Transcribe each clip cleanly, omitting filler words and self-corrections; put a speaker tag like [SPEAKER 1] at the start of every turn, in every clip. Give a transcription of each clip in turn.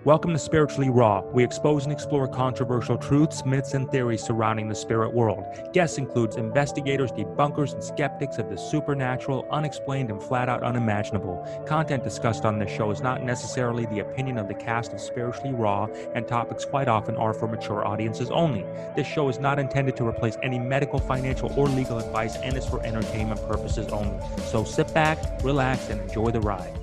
[SPEAKER 1] Welcome to Spiritually Raw. We expose and explore controversial truths, myths, and theories surrounding the spirit world. Guests includes investigators, debunkers, and skeptics of the supernatural, unexplained, and flat-out unimaginable. Content discussed on this show is not necessarily the opinion of the cast of Spiritually Raw, and topics quite often are for mature audiences only. This show is not intended to replace any medical, financial, or legal advice and is for entertainment purposes only. So sit back, relax, and enjoy the ride.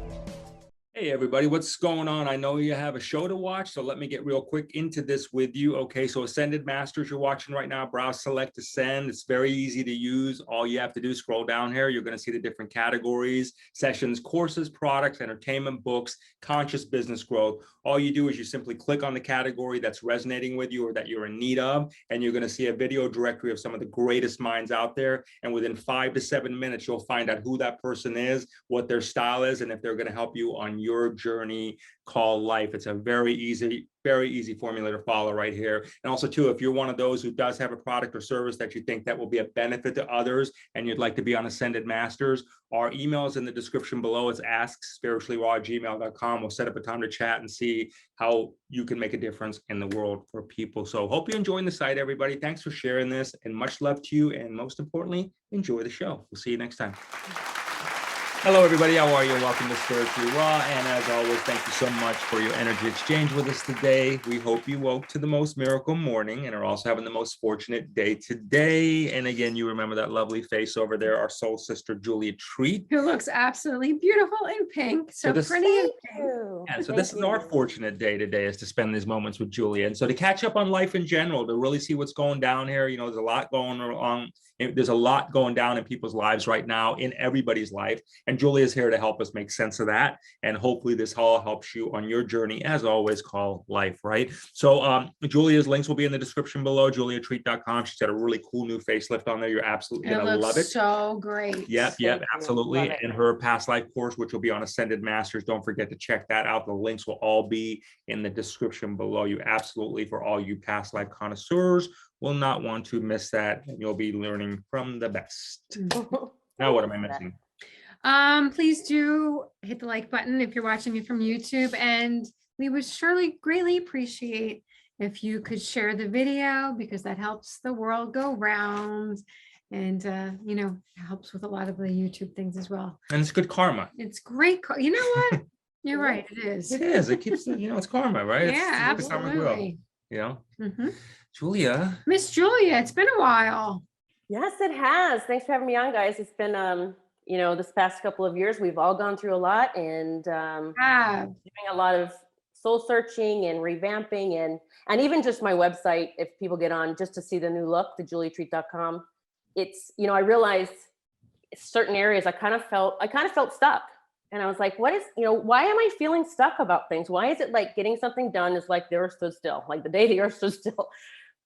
[SPEAKER 1] Hey everybody, what's going on? I know you have a show to watch, so let me get real quick into this with you. Okay, so Ascended Masters you're watching right now, browse, select, ascend. It's very easy to use. All you have to do is scroll down here. You're going to see the different categories, sessions, courses, products, entertainment, books, conscious business growth. All you do is you simply click on the category that's resonating with you or that you're in need of, and you're going to see a video directory of some of the greatest minds out there. And within 5 to 7 minutes, you'll find out who that person is, what their style is, and if they're going to help you on your journey called life. It's a very easy formula to follow right here. And also too, if you're one of those who does have a product or service that you think that will be a benefit to others and you'd like to be on Ascended Masters, our email is in the description below. It's askspirituallyraw@gmail.com. We'll set up a time to chat and see how you can make a difference in the world for people. So hope you're enjoying the site, everybody. Thanks for sharing this, and much love to you. And most importantly, enjoy the show. We'll see you next time. Hello, everybody. How are you? Welcome to Spiritually Raw. And as always, thank you so much for your energy exchange with us today. We hope you woke to the most miracle morning and are also having the most fortunate day today. And again, you remember that lovely face over there, our soul sister, Julia Treat.
[SPEAKER 2] Who looks absolutely beautiful in pink. So pretty in pink.
[SPEAKER 1] Yeah, so this is our fortunate day today, is to spend these moments with Julia. And so to catch up on life in general, to really see what's going down here, you know, there's a lot going on. There's a lot going down in people's lives right now, in everybody's life. And Julia is here to help us make sense of that. And hopefully this all helps you on your journey, as always, called life, right? So Julia's links will be in the description below, juliatreat.com. She's got a really cool new facelift on there. You're absolutely going to love it.
[SPEAKER 2] So great.
[SPEAKER 1] Yep, absolutely. And her past life course, which will be on Ascended Masters. Don't forget to check that out. The links will all be in the description below. You absolutely, for all you past life connoisseurs, will not want to miss that, and you'll be learning from the best. Now, what am I missing?
[SPEAKER 2] Please do hit the like button if you're watching me from YouTube, and we would surely greatly appreciate if you could share the video, because that helps the world go round, and you know, helps with a lot of the YouTube things as well.
[SPEAKER 1] And it's good karma.
[SPEAKER 2] It's great. You know what? You're right. It is.
[SPEAKER 1] It is. It keeps, you know, it's karma, right?
[SPEAKER 2] Yeah,
[SPEAKER 1] it's
[SPEAKER 2] absolutely.
[SPEAKER 1] You know, Julia.
[SPEAKER 2] Miss Julia, it's been a while.
[SPEAKER 3] Yes, it has. Thanks for having me on, guys. It's been, you know, this past couple of years, we've all gone through a lot, and doing a lot of soul searching and revamping, and even just my website, if people get on just to see the new look, the juliatreat.com. It's, you know, I realized certain areas I kind of felt stuck. And I was like, what is, you know, why am I feeling stuck about things? Why is it like getting something done is like the earth stood still, like the day the earth stood still?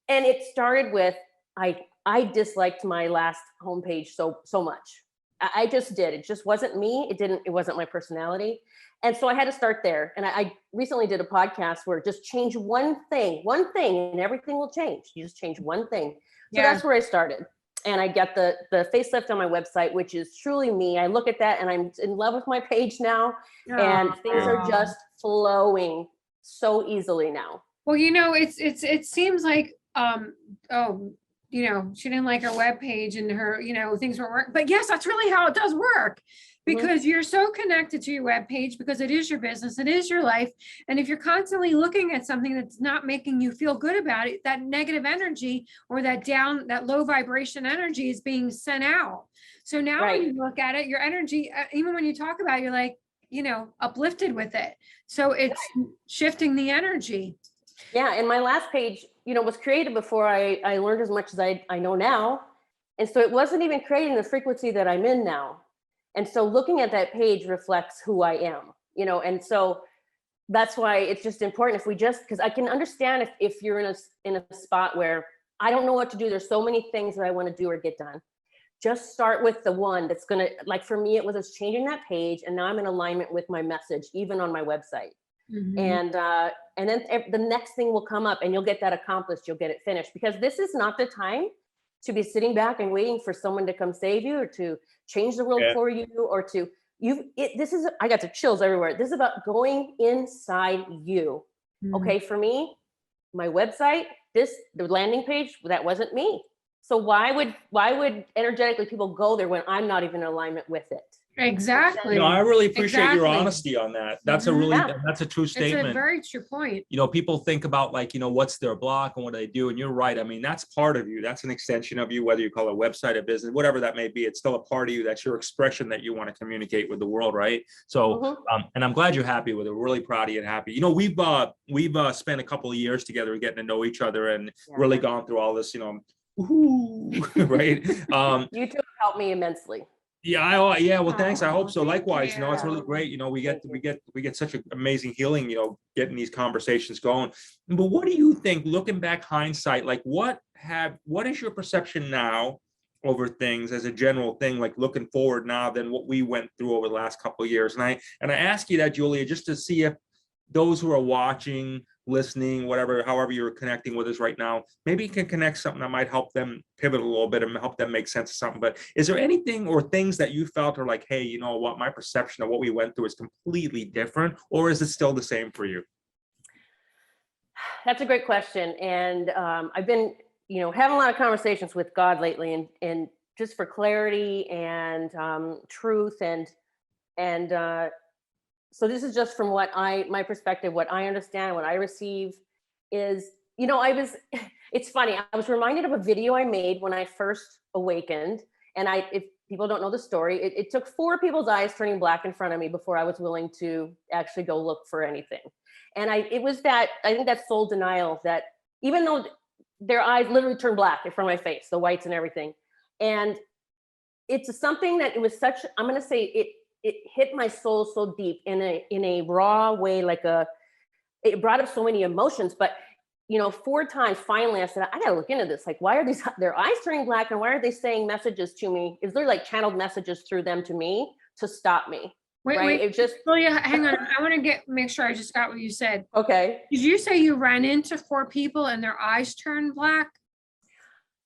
[SPEAKER 3] And it started with, I disliked my last homepage so much. I just did. It just wasn't me. It wasn't my personality. And so I had to start there. And I recently did a podcast where just change one thing, and everything will change. You just change one thing. So that's where I started. And I get the facelift on my website, which is truly me. I look at that and I'm in love with my page now. And things are just flowing so easily now.
[SPEAKER 2] Well, you know, it seems like, you know, she didn't like her webpage and her, you know, things weren't working. But yes, that's really how it does work, because you're so connected to your webpage, because it is your business, it is your life. And if you're constantly looking at something that's not making you feel good about it, that negative energy or that low vibration energy is being sent out. So now when you look at it, your energy, even when you talk about it, you're like, you know, uplifted with it. So it's shifting the energy.
[SPEAKER 3] Yeah. And my last page, you know, was created before I learned as much as I know now. And so it wasn't even creating the frequency that I'm in now. And so looking at that page reflects who I am, you know, and so that's why it's just important if we just, because I can understand if you're in a spot where I don't know what to do. There's so many things that I want to do or get done. Just start with the one that's going to, like for me, it was just changing that page. And now I'm in alignment with my message, even on my website. And then the next thing will come up and you'll get that accomplished. You'll get it finished, because this is not the time to be sitting back and waiting for someone to come save you or to change the world for you, or to this is, I got the chills everywhere. This is about going inside you Okay, for me, my website, the landing page, that wasn't me. So why would energetically people go there when I'm not even in alignment with it?
[SPEAKER 2] Exactly.
[SPEAKER 1] I really appreciate your honesty on that. That's that's a true statement.
[SPEAKER 2] It's a very true point.
[SPEAKER 1] People think about what's their block and what do they do, and you're right. I mean, that's part of you. That's an extension of you, whether you call it a website, a business, whatever that may be. It's still a part of you. That's your expression that you want to communicate with the world, right? So, and I'm glad you're happy with it. We're really proud of you and happy. We've spent a couple of years together getting to know each other and really gone through all this, right?
[SPEAKER 3] You two have helped me immensely.
[SPEAKER 1] Yeah. Well, thanks. I hope so. Likewise, it's really great. We get such an amazing healing, getting these conversations going. But what do you think, looking back, hindsight, what is your perception now over things as a general thing, looking forward now than what we went through over the last couple of years? And I ask you that, Julia, just to see if those who are watching, listening, whatever, however you're connecting with us right now, maybe you can connect something that might help them pivot a little bit and help them make sense of something. But is there anything or things that you felt are hey, you know what, my perception of what we went through is completely different, or is it still the same for you?
[SPEAKER 3] That's a great question. And I've been, having a lot of conversations with God lately, and just for clarity and truth and so this is just from my perspective, what I understand, what I receive is, it's funny. I was reminded of a video I made when I first awakened. And if people don't know the story, it took 4 people's eyes turning black in front of me before I was willing to actually go look for anything. And I think that soul denial, that even though their eyes literally turned black in front of my face, the whites and everything. And it's something that it was such, I'm going to say it hit my soul so deep in a raw way, it brought up so many emotions. But 4 times finally I said, I gotta look into this. Why are their eyes turning black, and why are they saying messages to me? Is there channeled messages through them to me to stop me?
[SPEAKER 2] Wait, it just, Julia, hang on. I want to make sure I just got what you said.
[SPEAKER 3] Okay.
[SPEAKER 2] Did you say you ran into 4 people and their eyes turned black?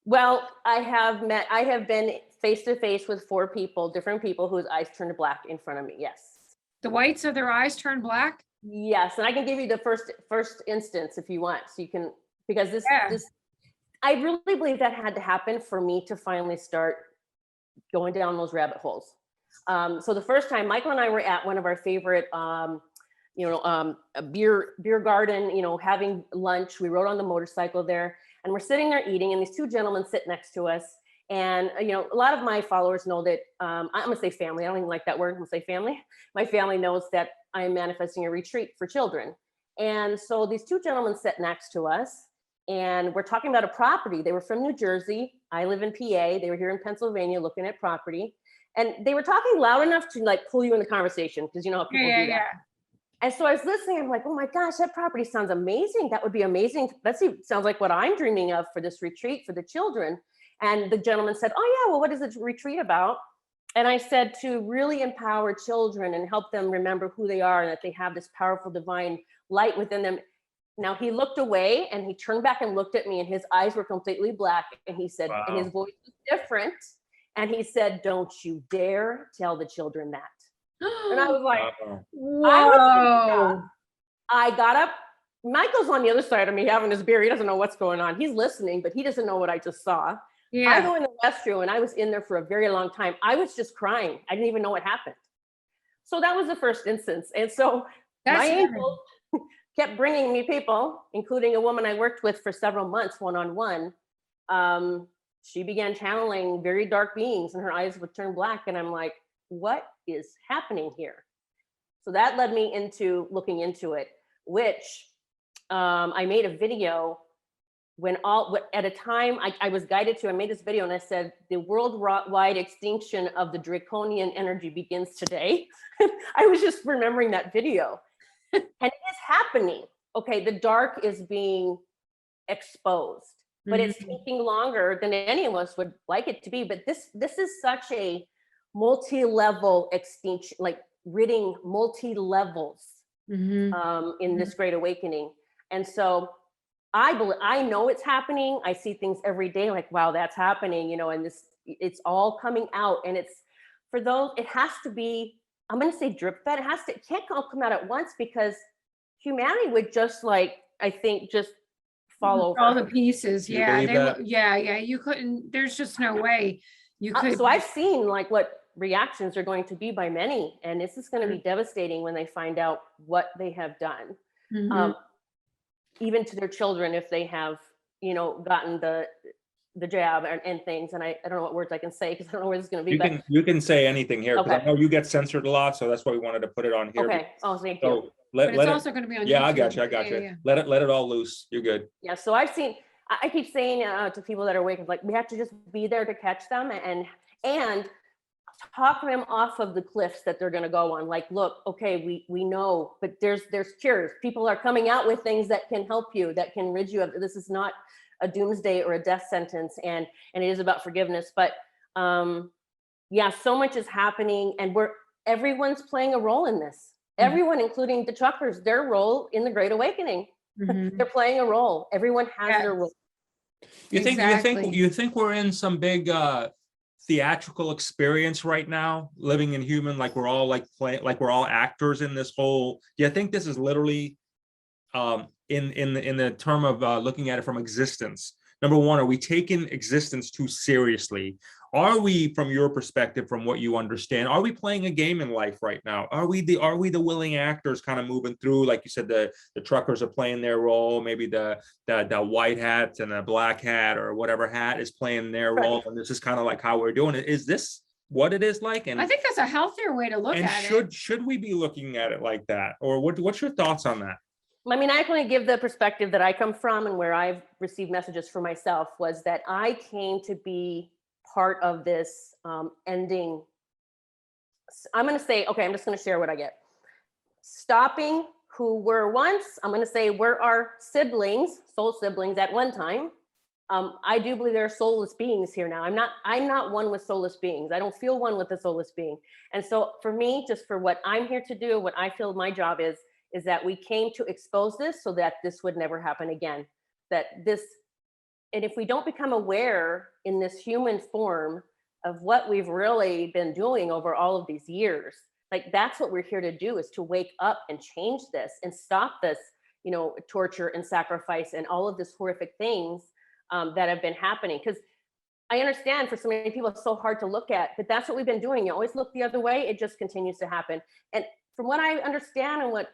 [SPEAKER 3] Well, I have been face to face with 4 people, different people whose eyes turned black in front of me. Yes.
[SPEAKER 2] The whites of their eyes turned black?
[SPEAKER 3] Yes. And I can give you the first instance if you want. So you can, because this, I really believe that had to happen for me to finally start going down those rabbit holes. So the first time, Michael and I were at one of our favorite, a beer garden, having lunch. We rode on the motorcycle there, and we're sitting there eating, and these 2 gentlemen sit next to us. And, a lot of my followers know that, I'm going to say family. I don't even like that word. I'm going to say family. My family knows that I am manifesting a retreat for children. And so these 2 gentlemen sit next to us, and we're talking about a property. They were from New Jersey. I live in PA. They were here in Pennsylvania looking at property. And they were talking loud enough to pull you in the conversation, because you know how people do that. Yeah. And so I was listening. I'm like, oh my gosh, that property sounds amazing. That would be amazing. Sounds like what I'm dreaming of for this retreat for the children. And the gentleman said, oh yeah, well, what is the retreat about? And I said, to really empower children and help them remember who they are and that they have this powerful divine light within them. Now he looked away and he turned back and looked at me, and his eyes were completely black. And he said, and his voice was different. And he said, don't you dare tell the children that. And I was like, whoa. I got up. Michael's on the other side of me having his beer. He doesn't know what's going on. He's listening, but he doesn't know what I just saw. Yeah. I go in the restroom, and I was in there for a very long time. I was just crying. I didn't even know what happened. So that was the first instance. And so my angel kept bringing me people, including a woman I worked with for several months, one-on-one. She began channeling very dark beings, and her eyes would turn black. And I'm like, what is happening here? So that led me into looking into it, which I made a video at a time I was guided to. I made this video and I said, the worldwide extinction of the draconian energy begins today. I was just remembering that video. And it is happening. Okay, the dark is being exposed, but it's taking longer than any of us would like it to be. But this is such a multi-level extinction, ridding multi-levels in this great awakening. And so I know it's happening. I see things every day wow, that's happening, and it's all coming out. And it's for those, it has to be, I'm going to say drip fed. It can't all come out at once, because humanity would just like, I think, just fall over.
[SPEAKER 2] All the pieces.
[SPEAKER 1] You
[SPEAKER 2] Yeah.
[SPEAKER 1] believe that?
[SPEAKER 2] Yeah. You couldn't, there's just no way you could.
[SPEAKER 3] So I've seen like what reactions are going to be by many, and this is going to be devastating when they find out what they have done.
[SPEAKER 2] Mhm.
[SPEAKER 3] Even to their children, if they have, gotten the jab and things. And I don't know what words I can say because I don't know where this is going to be.
[SPEAKER 1] You can say anything here because
[SPEAKER 3] Okay.
[SPEAKER 1] I know you get censored a lot, so that's why we wanted to put it on here.
[SPEAKER 3] Okay. Oh, thank you.
[SPEAKER 1] So
[SPEAKER 2] But it's also going to be on
[SPEAKER 1] yeah,
[SPEAKER 2] YouTube.
[SPEAKER 1] I got you.
[SPEAKER 2] Yeah.
[SPEAKER 1] Let it all loose. You're good.
[SPEAKER 3] Yeah. So I've seen. I keep saying to people that are awake, like we have to just be there to catch them and talk them off of the cliffs that they're going to go on. Like, look, okay, we know, but there's cures. People are coming out with things that can help you, that can rid you of. This is not a doomsday or a death sentence, and it is about forgiveness. But yeah, so much is happening, and everyone's playing a role in this. Everyone, including the truckers, their role in the Great Awakening. They're playing a role. Everyone has their role.
[SPEAKER 1] You think we're in some big theatrical experience right now, living in human, like we're all like we're all actors in this whole. Do you think this is literally in the term of looking at it from existence? Number one, are we taking existence too seriously? Are we, from your perspective, from what you understand, are we playing a game in life right now? Are we the willing actors kind of moving through? Like you said, the truckers are playing their role. Maybe the white hat and the black hat or whatever hat is playing their role. And this is kind of like how we're doing it. Is this what it is like? And
[SPEAKER 2] I think that's a healthier way to look at it.
[SPEAKER 1] Should we be looking at it like that? Or what's your thoughts on that?
[SPEAKER 3] I mean, I can only give the perspective that I come from and where I've received messages for myself was that I came to be part of this ending. I'm going to say, okay, I'm just going to share what I get. Stopping who were once, I'm going to say we're our siblings, soul siblings at one time. I do believe there are soulless beings here now. I'm not one with soulless beings. I don't feel one with a soulless being. And so for me, just for what I'm here to do, what I feel my job is that we came to expose this so that this would never happen again. And if we don't become aware in this human form of what we've really been doing over all of these years, like that's what we're here to do, is to wake up and change this and stop this, torture and sacrifice and all of this horrific things that have been happening. Because I understand for so many people, it's so hard to look at, but that's what we've been doing. You always look the other way. It just continues to happen. And from what I understand and what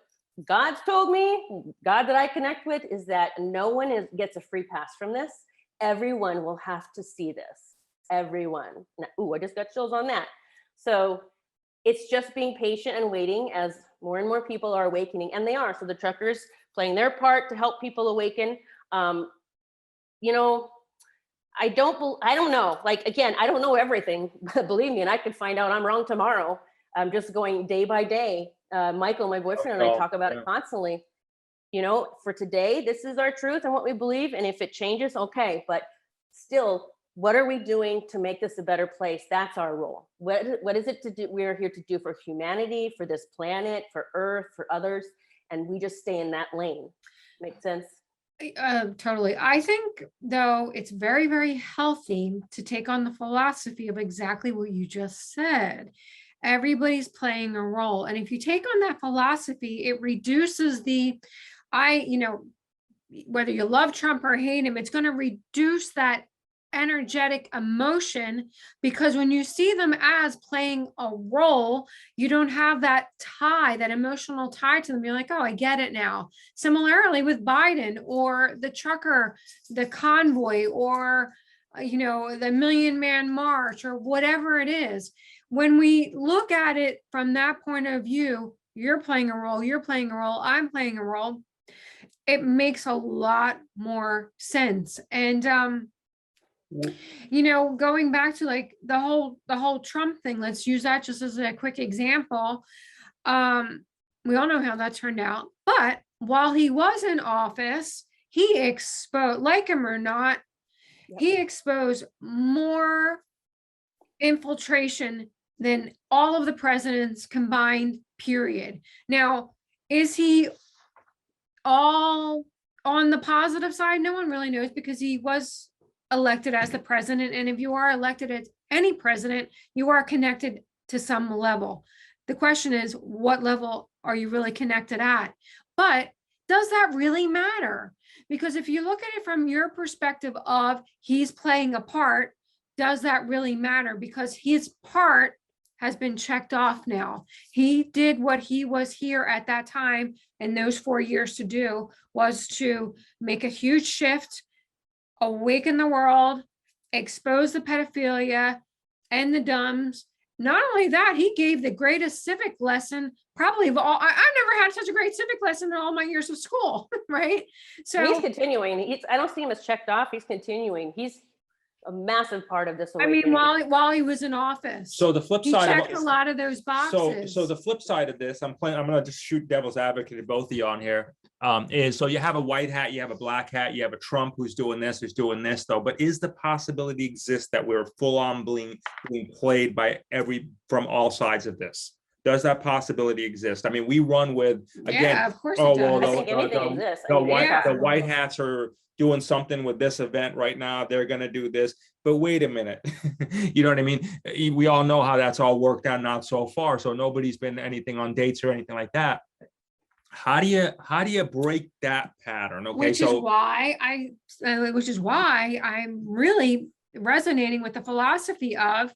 [SPEAKER 3] God's told me, God that I connect with, is that no one gets a free pass from this. Everyone will have to see this. Everyone. Ooh, I just got chills on that. So it's just being patient and waiting as more and more people are awakening, and they are. So the truckers playing their part to help people awaken. I don't know. Like, again, I don't know everything. Believe me, and I could find out I'm wrong tomorrow. I'm just going day by day. Michael, my boyfriend, and I talk about it constantly. For today, this is our truth and what we believe. And if it changes, okay. But still, what are we doing to make this a better place? That's our role. What is it to do? We're here to do for humanity, for this planet, for Earth, for others. And we just stay in that lane. Make sense?
[SPEAKER 2] Totally. I think, though, it's very, very healthy to take on the philosophy of exactly what you just said. Everybody's playing a role. And if you take on that philosophy, it reduces whether you love Trump or hate him, it's going to reduce that energetic emotion, because when you see them as playing a role, you don't have that emotional tie to them. You're like, oh, I get it now. Similarly with Biden or the trucker, the convoy, or the Million Man March, or whatever it is. When we look at it from that point of view, you're playing a role, I'm playing a role. It makes a lot more sense. And going back to like the whole Trump thing, let's use that just as a quick example. We all know how that turned out. But while he was in office, he exposed, like him or not, he exposed more infiltration than all of the presidents combined, period. Now, is he all on the positive side? No one really knows, because he was elected as the president. And if you are elected as any president, you are connected to some level. The question is, what level are you really connected at? But does that really matter? Because if you look at it from your perspective of he's playing a part, does that really matter? Because his part has been checked off now. He did what he was here at that time and those 4 years to do, was to make a huge shift, awaken the world, expose the pedophilia and the dumbs. Not only that, he gave the greatest civic lesson probably of all. I've never had such a great civic lesson in all my years of school, right? So
[SPEAKER 3] he's continuing. I don't see him as checked off. He's continuing. He's a massive part of this
[SPEAKER 2] I
[SPEAKER 3] awakening.
[SPEAKER 2] mean, while he was in office,
[SPEAKER 1] So the flip
[SPEAKER 2] he
[SPEAKER 1] side
[SPEAKER 2] checked
[SPEAKER 1] of
[SPEAKER 2] a lot of those boxes.
[SPEAKER 1] So the flip side of this, I'm gonna just shoot devil's advocate to both of you on here. Is so you have a white hat, you have a black hat, you have a Trump who's doing this though. But is the possibility exist that we're full on being played by from all sides of this? Does that possibility exist? I mean, we run with, again,
[SPEAKER 2] yeah, of course it does.
[SPEAKER 3] I think anything exists.
[SPEAKER 1] the white hats are doing something with this event right now. They're going to do this, but wait a minute. You know what I mean? We all know how that's all worked out, not so far. So nobody's been anything on dates or anything like that. How do you break that pattern? Okay.
[SPEAKER 2] Which is why I'm really resonating with the philosophy of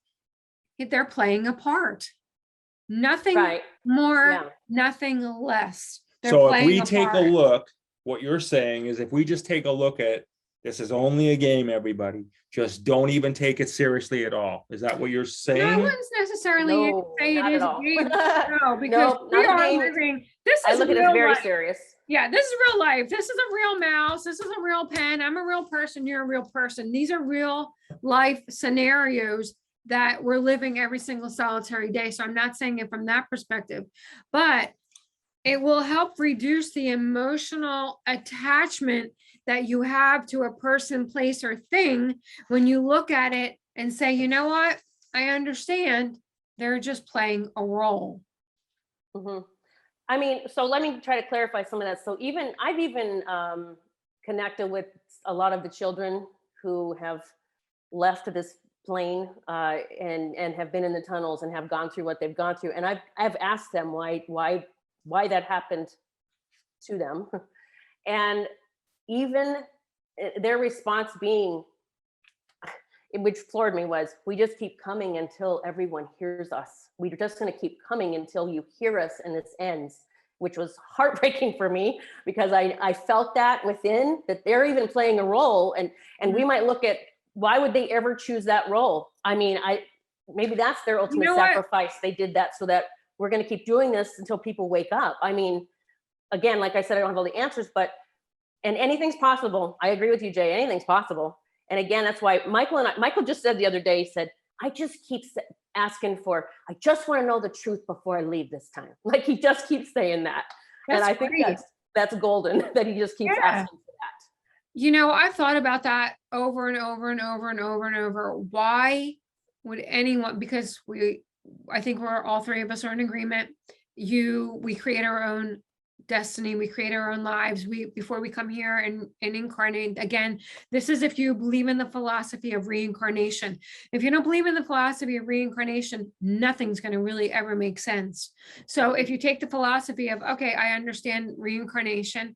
[SPEAKER 2] they're playing a part. Nothing more, nothing less.
[SPEAKER 1] So if we take a look, what you're saying is if we just take a look at this is only a game, everybody, just don't even take it seriously at all. Is that what you're saying?
[SPEAKER 2] No, I wouldn't necessarily say it is a game. No, because we are living.
[SPEAKER 3] I look at it very serious.
[SPEAKER 2] Yeah, this is real life. This is a real mouse. This is a real pen. I'm a real person. You're a real person. These are real life scenarios that we're living every single solitary day. So I'm not saying it from that perspective, but it will help reduce the emotional attachment that you have to a person, place, or thing when you look at it and say, you know what, I understand they're just playing a role.
[SPEAKER 3] Mm-hmm. I mean, so let me try to clarify some of that. So I've even connected with a lot of the children who have left this plane and have been in the tunnels and have gone through what they've gone through. And I've asked them why that happened to them. And even their response being, which floored me, was, we just keep coming until everyone hears us. We're just going to keep coming until you hear us and this ends, which was heartbreaking for me because I felt that within, that they're even playing a role. And we might look at, why would they ever choose that role? I mean, maybe that's their ultimate sacrifice. They did that so that we're going to keep doing this until people wake up. I mean, again, like I said, I don't have all the answers, and anything's possible. I agree with you, Jay. Anything's possible. And again, that's why Michael just said the other day, he said, I just keep asking I just want to know the truth before I leave this time. Like, he just keeps saying that. And I think that's golden, that he just keeps asking for that.
[SPEAKER 2] You know, I've thought about that over and over and over and over and over. Why would anyone, because I think we're all three of us are in agreement. We create our own destiny. We create our own lives. Before we come here and incarnate. Again, this is if you believe in the philosophy of reincarnation. If you don't believe in the philosophy of reincarnation, nothing's going to really ever make sense. So if you take the philosophy of, okay, I understand reincarnation,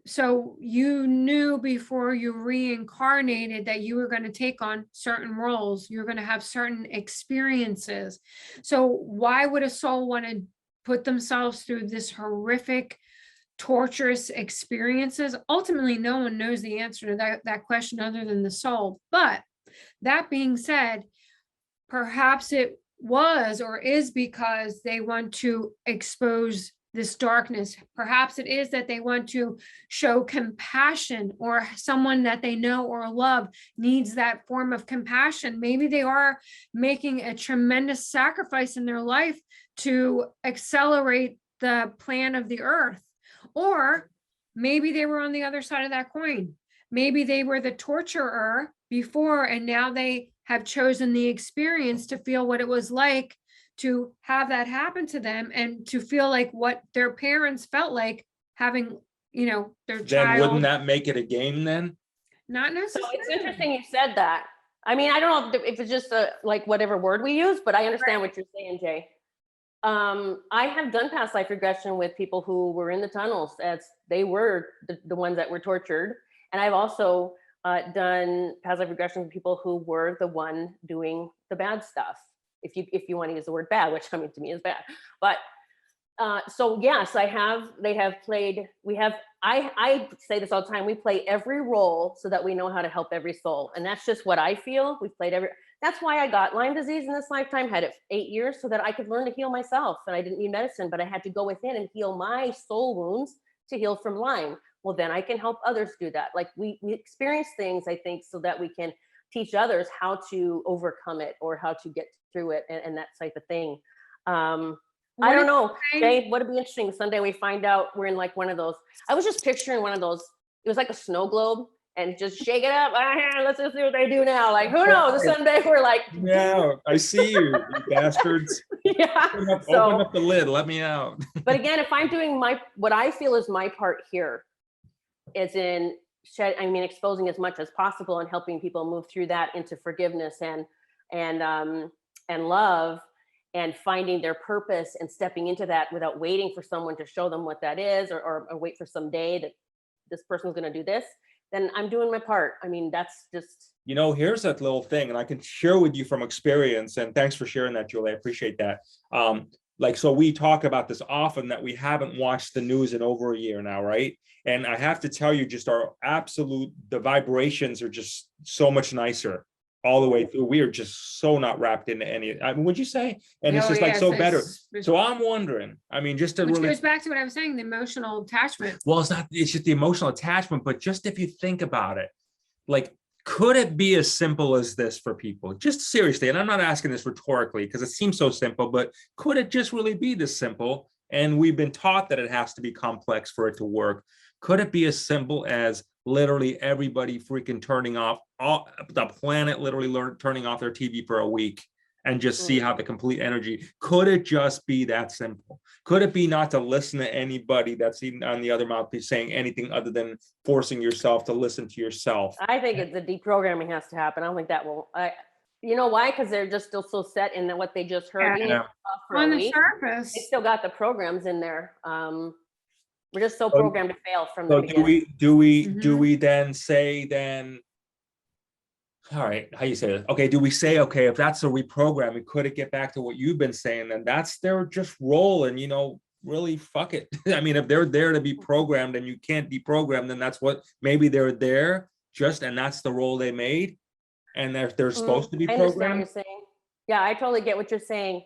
[SPEAKER 2] so you knew before you reincarnated that you were going to take on certain roles. You're going to have certain experiences. So why would a soul want to put themselves through this horrific, torturous experiences? Ultimately, no one knows the answer to that question other than the soul. But that being said, perhaps it was or is because they want to expose this darkness. Perhaps it is that they want to show compassion, or someone that they know or love needs that form of compassion. Maybe they are making a tremendous sacrifice in their life to accelerate the plan of the earth. Or maybe they were on the other side of that coin. Maybe they were the torturer before, and now they have chosen the experience to feel what it was like to have that happen to them, and to feel like what their parents felt like having, their child.
[SPEAKER 1] Then wouldn't that make it a game then?
[SPEAKER 2] Not necessarily.
[SPEAKER 3] So it's interesting you said that. I mean, I don't know if it's just like whatever word we use, but I understand what you're saying, Jay. I have done past life regression with people who were in the tunnels as they were the ones that were tortured. And I've also done past life regression with people who were the one doing the bad stuff. If you want to use the word bad, which I mean to me is bad. But so yes, they have played, I say this all the time, we play every role so that we know how to help every soul. And that's just what I feel. We've played that's why I got Lyme disease in this lifetime, had it 8 years so that I could learn to heal myself. And I didn't need medicine, but I had to go within and heal my soul wounds to heal from Lyme. Well, then I can help others do that. Like we experience things, I think, so that we can teach others how to overcome it or how to get through it and that type of thing. I don't know, Jay, would it be interesting someday we find out we're in like one of those, I was just picturing one of those, it was like a snow globe and just shake it up. Let's just see what they do now. Like, who knows? Someday we're like,
[SPEAKER 1] yeah, I see you, you bastards.
[SPEAKER 3] Yeah.
[SPEAKER 1] Open up the lid, let me out.
[SPEAKER 3] But again, if I'm doing what I feel is my part here is in exposing as much as possible and helping people move through that into forgiveness and love, and finding their purpose and stepping into that without waiting for someone to show them what that is, or wait for some day that this person's going to do this, then I'm doing my part. I mean, that's just,
[SPEAKER 1] here's that little thing, and I can share with you from experience, and thanks for sharing that, Julie, I appreciate that. So we talk about this often, that we haven't watched the news in over a year now, right? And I have to tell you, just the vibrations are just so much nicer all the way through. We are just so not wrapped into any, I mean, would you say? And it's just like so better. So I'm wondering, I mean, just to
[SPEAKER 2] which goes back to what I was saying, the emotional attachment.
[SPEAKER 1] Well, it's just the emotional attachment, but just if you think about it, like, could it be as simple as this for people? Just seriously, and I'm not asking this rhetorically because it seems so simple, but could it just really be this simple? And we've been taught that it has to be complex for it to work. Could it be as simple as literally everybody freaking turning off, the planet literally turning off their TV for a week and just see how the complete energy, could it just be that simple? Could it be not to listen to anybody that's even on the other mouthpiece saying anything other than forcing yourself to listen to yourself?
[SPEAKER 3] I think the deprogramming has to happen. I don't think that will, you know why? Because they're just still so set in what they just heard.
[SPEAKER 2] Yeah. On the surface.
[SPEAKER 3] They still got the programs in there. We're just so programmed to fail from the beginning.
[SPEAKER 1] Do we then say all right, how you say it? Okay, do we say, okay, if that's a reprogramming, could it get back to what you've been saying? And that's their just role, and really fuck it. I mean, if they're there to be programmed and you can't deprogram, then that's what, maybe they're there and that's the role they made. And if they're supposed to be programmed.
[SPEAKER 3] I understand what you're saying. Yeah, I totally get what you're saying.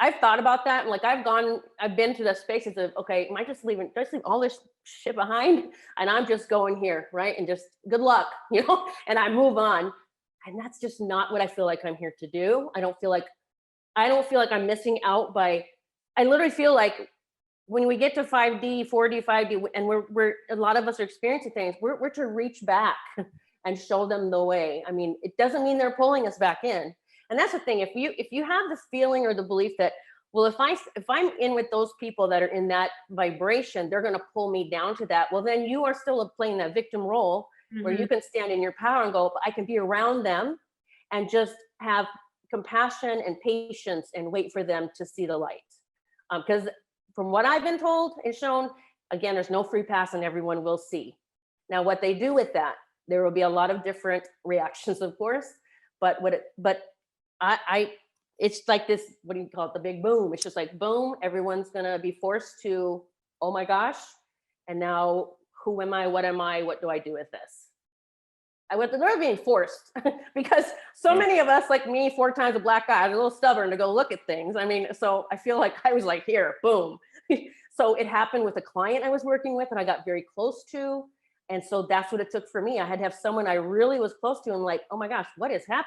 [SPEAKER 3] I've thought about that. And like, I've been to the spaces of, okay, am I just leave all this shit behind? And I'm just going here, right? And just good luck, and I move on. And that's just not what I feel like I'm here to do. I don't feel like I'm missing out I literally feel like when we get to 5D, 4D, 5D, and we're a lot of us are experiencing things, we're to reach back and show them the way. I mean, it doesn't mean they're pulling us back in. And that's the thing, if you have the feeling or the belief that, well, if I'm in with those people that are in that vibration, they're going to pull me down to that. Well, then you are still playing that victim role where you can stand in your power and go, I can be around them and just have compassion and patience and wait for them to see the light. Because from what I've been told and shown, again, there's no free pass and everyone will see. Now, what they do with that, there will be a lot of different reactions, of course, but it's like this, what do you call it? The big boom. It's just like, boom, everyone's going to be forced to, oh my gosh. And now who am I? What am I? What do I do with this? They're being forced because so many of us, like me, 4 times a black guy, are a little stubborn to go look at things. I mean, so I feel like I was like, here, boom. So it happened with a client I was working with and I got very close to. And so that's what it took for me. I had to have someone I really was close to and like, oh my gosh, what is happening?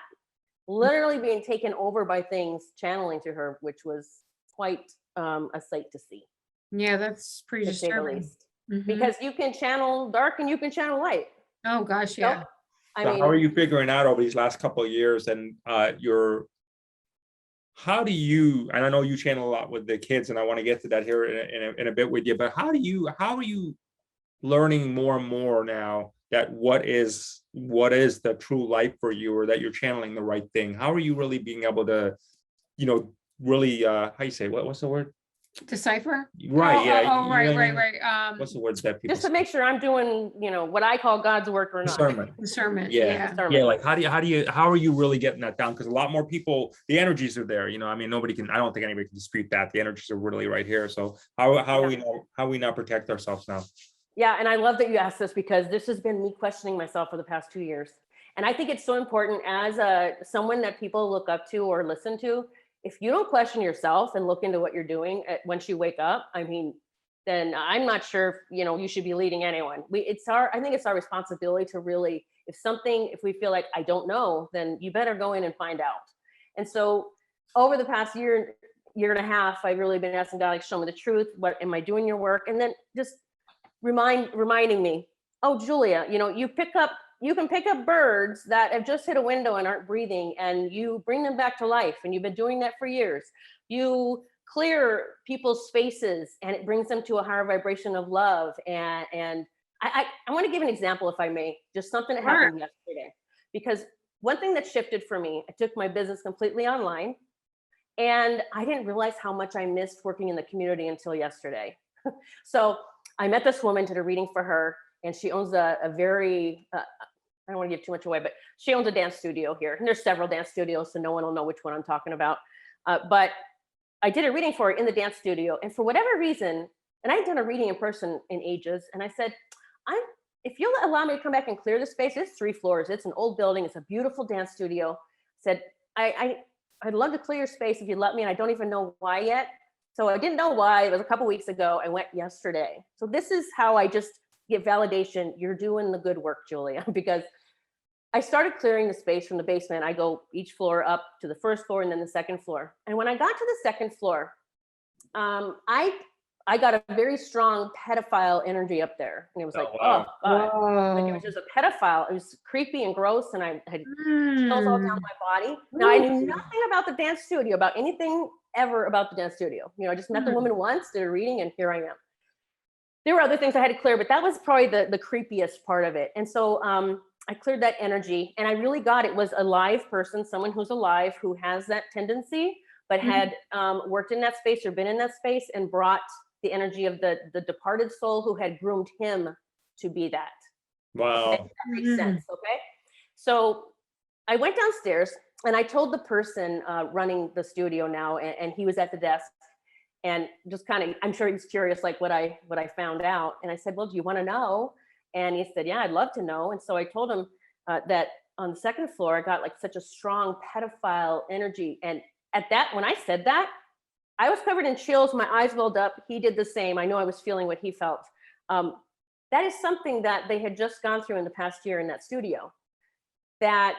[SPEAKER 3] Literally being taken over by things channeling to her, which was quite a sight to see.
[SPEAKER 2] Yeah, that's pretty disturbing.
[SPEAKER 3] Because you can channel dark and you can channel light.
[SPEAKER 2] Oh gosh, yeah.
[SPEAKER 3] I
[SPEAKER 1] mean, how are you figuring out over these last couple of years and how do you, and I know you channel a lot with the kids and I want to get to that here in a bit with you, but how are you learning more and more now that what is the true light for you, or that you're channeling the right thing? How are you really being able to, really, how you say, what's the word?
[SPEAKER 2] Decipher?
[SPEAKER 1] Right, yeah.
[SPEAKER 2] Oh, right.
[SPEAKER 1] What's the words that people
[SPEAKER 3] Just to make sure I'm doing, what I call God's work or not.
[SPEAKER 2] Discernment.
[SPEAKER 1] Yeah.
[SPEAKER 2] Yeah.
[SPEAKER 1] Yeah, like how are you really getting that down? Because a lot more people, the energies are there. I mean, I don't think anybody can dispute that. The energies are really right here. So how we now protect ourselves now?
[SPEAKER 3] Yeah, and I love that you asked this because this has been me questioning myself for the past 2 years. And I think it's so important as someone that people look up to or listen to. If you don't question yourself and look into what you're doing once you wake up, I mean, then I'm not sure you should be leading anyone. I think it's our responsibility to really, if we feel like I don't know, then you better go in and find out. And so over the past year and a half, I've really been asking God, like, show me the truth. What am I doing your work? And then just reminding me, oh, Julia, you can pick up birds that have just hit a window and aren't breathing, and you bring them back to life. And you've been doing that for years. You clear people's spaces and it brings them to a higher vibration of love. And I want to give an example, if I may, just something that happened yesterday. Because one thing that shifted for me, I took my business completely online, and I didn't realize how much I missed working in the community until yesterday. So I met this woman, did a reading for her, and she owns a very, I don't want to give too much away, but she owns a dance studio here. And there's several dance studios, so no one will know which one I'm talking about. But I did a reading for her in the dance studio. And for whatever reason, and I'd done a reading in person in ages, and I said, if you'll allow me to come back and clear the space, it's 3 floors. It's an old building. It's a beautiful dance studio. I said, I'd love to clear your space if you'd let me, and I don't even know why yet. So I didn't know why. It was a couple weeks ago. I went yesterday. So this is how I just get validation. You're doing the good work, Julia, because I started clearing the space from the basement. I go each floor up to the first floor and then the second floor. And when I got to the second floor, I got a very strong pedophile energy up there. And it was like, oh God, like it was just a pedophile. It was creepy and gross. And I had chills all down my body. Now I knew nothing about the dance studio, about anything ever about the dance studio. I just met the woman once, did a reading, and here I am. There were other things I had to clear, but that was probably the creepiest part of it. And so I cleared that energy, and I really got it was a live person, someone who's alive, who has that tendency, but had worked in that space or been in that space and brought the energy of the departed soul who had groomed him to be that.
[SPEAKER 1] Wow.
[SPEAKER 3] Okay? That makes sense, okay? So I went downstairs and I told the person running the studio now, and he was at the desk, and just kind of, I'm sure he's curious, like what I found out. And I said, well, do you want to know? And he said, yeah, I'd love to know. And so I told him that on the second floor, I got like such a strong pedophile energy. And when I said that, I was covered in chills. My eyes welled up. He did the same. I know I was feeling what he felt. That is something that they had just gone through in the past year in that studio, that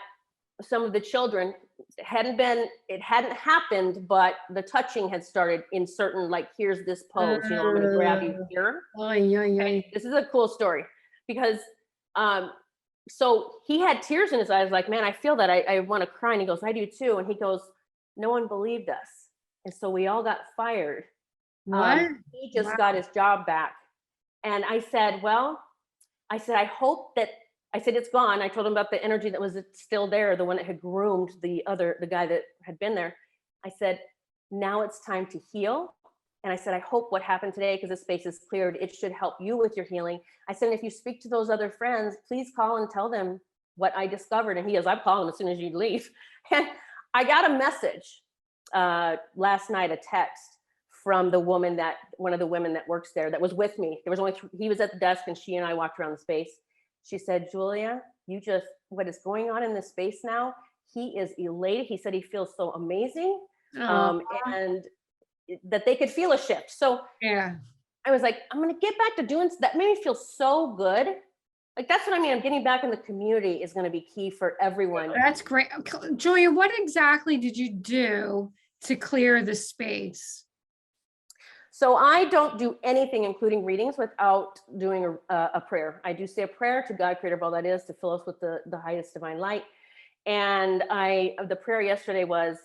[SPEAKER 3] some of the children it hadn't happened, but the touching had started in certain, like, here's this pose, I'm going to grab you here. Okay, this is a cool story because, so he had tears in his eyes, like, man, I feel that I want to cry. And he goes, I do too. And he goes, no one believed us. And so we all got fired.
[SPEAKER 2] What?
[SPEAKER 3] He just got his job back. And I said, I hope that, I said, it's gone. I told him about the energy that was still there, the one that had groomed the guy that had been there. I said, now it's time to heal. And I said, I hope what happened today, because the space is cleared, it should help you with your healing. I said, if you speak to those other friends, please call and tell them what I discovered. And he goes, I'll call them as soon as you leave. And I got a message last night, a text from one of the women that works there that was with me. There was only he was at the desk and she and I walked around the space. She said, Julia, what is going on in this space now? He is elated. He said he feels so amazing. And that they could feel a shift. So
[SPEAKER 2] yeah,
[SPEAKER 3] I was like, I'm going to get back to doing that. Made me feel so good. Like, that's what I mean. I'm getting back in the community is going to be key for everyone.
[SPEAKER 2] That's great. Julia, what exactly did you do to clear the space?
[SPEAKER 3] So I don't do anything, including readings, without doing a prayer. I do say a prayer to God, creator of all that is, to fill us with the highest divine light. And the prayer yesterday was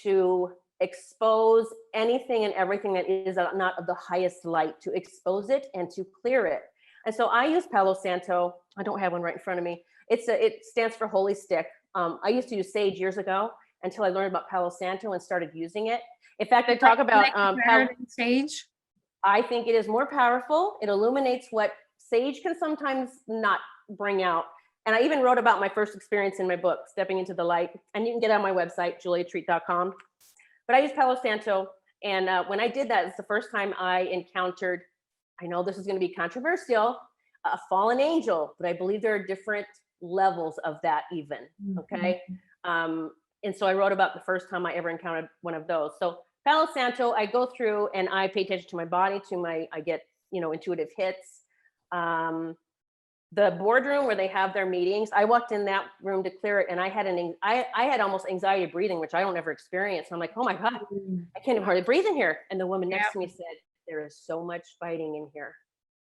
[SPEAKER 3] to expose anything and everything that is not of the highest light, to expose it and to clear it. And so I use Palo Santo. I don't have one right in front of me. It stands for Holy Stick. I used to use sage years ago, until I learned about Palo Santo and started using it. In fact, I talk about
[SPEAKER 2] sage.
[SPEAKER 3] I think it is more powerful. It illuminates what sage can sometimes not bring out. And I even wrote about my first experience in my book, Stepping into the Light. And you can get it on my website, juliatreat.com. But I use Palo Santo. And when I did that, it's the first time I encountered, I know this is going to be controversial, a fallen angel, but I believe there are different levels of that even. Okay. And so I wrote about the first time I ever encountered one of those. So Palo Santo, I go through and I pay attention to my body, I get, intuitive hits. The boardroom where they have their meetings, I walked in that room to clear it, and I had almost anxiety breathing, which I don't ever experience. I'm like, oh my God, I can't even hardly breathe in here. And the woman next to me said, there is so much fighting in here.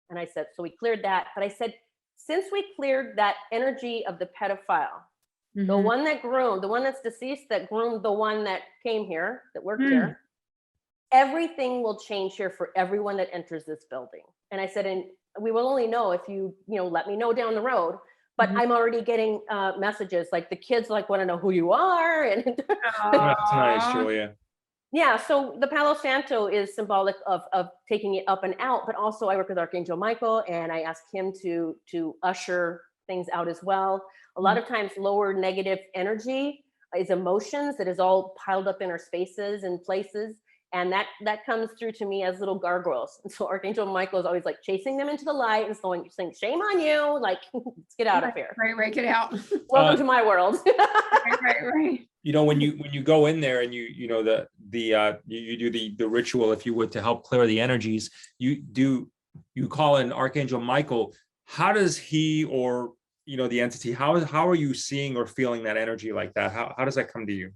[SPEAKER 3] And I said, so we cleared that. But I said, since we cleared that energy of the pedophile, the one that groomed, the one that's deceased, that groomed the one that came here, that worked here, everything will change here for everyone that enters this building. And I said, and we will only know if you let me know down the road. But I'm already getting messages, like the kids want to know who you are. And
[SPEAKER 1] that's nice, Julia.
[SPEAKER 3] Yeah, so the Palo Santo is symbolic of taking it up and out, but also I work with Archangel Michael, and I ask him to usher things out as well. A lot of times lower negative energy is emotions that is all piled up in our spaces and places. And that comes through to me as little gargoyles. And so Archangel Michael is always like chasing them into the light and saying, shame on you, like, let's get out of here.
[SPEAKER 2] Right, get out.
[SPEAKER 3] Welcome to my world.
[SPEAKER 2] Right.
[SPEAKER 1] When you go in there and you do the ritual, if you would, to help clear the energies, you call in Archangel Michael. How does he, or the entity, how are you seeing or feeling that energy like that? How does that come to you?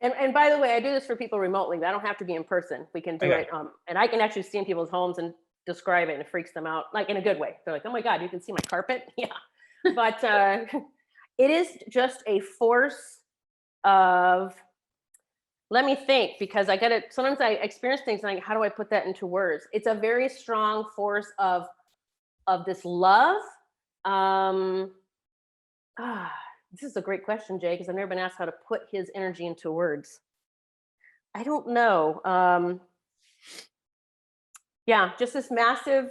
[SPEAKER 3] And by the way, I do this for people remotely. I don't have to be in person. We can do it. And I can actually see in people's homes and describe it, and it freaks them out, like in a good way. They're like, oh my God, you can see my carpet? Yeah. But it is just a force of, let me think, because sometimes I experience things and how do I put that into words? It's a very strong force of this love. This is a great question, Jay, because I've never been asked how to put his energy into words. I don't know. Yeah, just this massive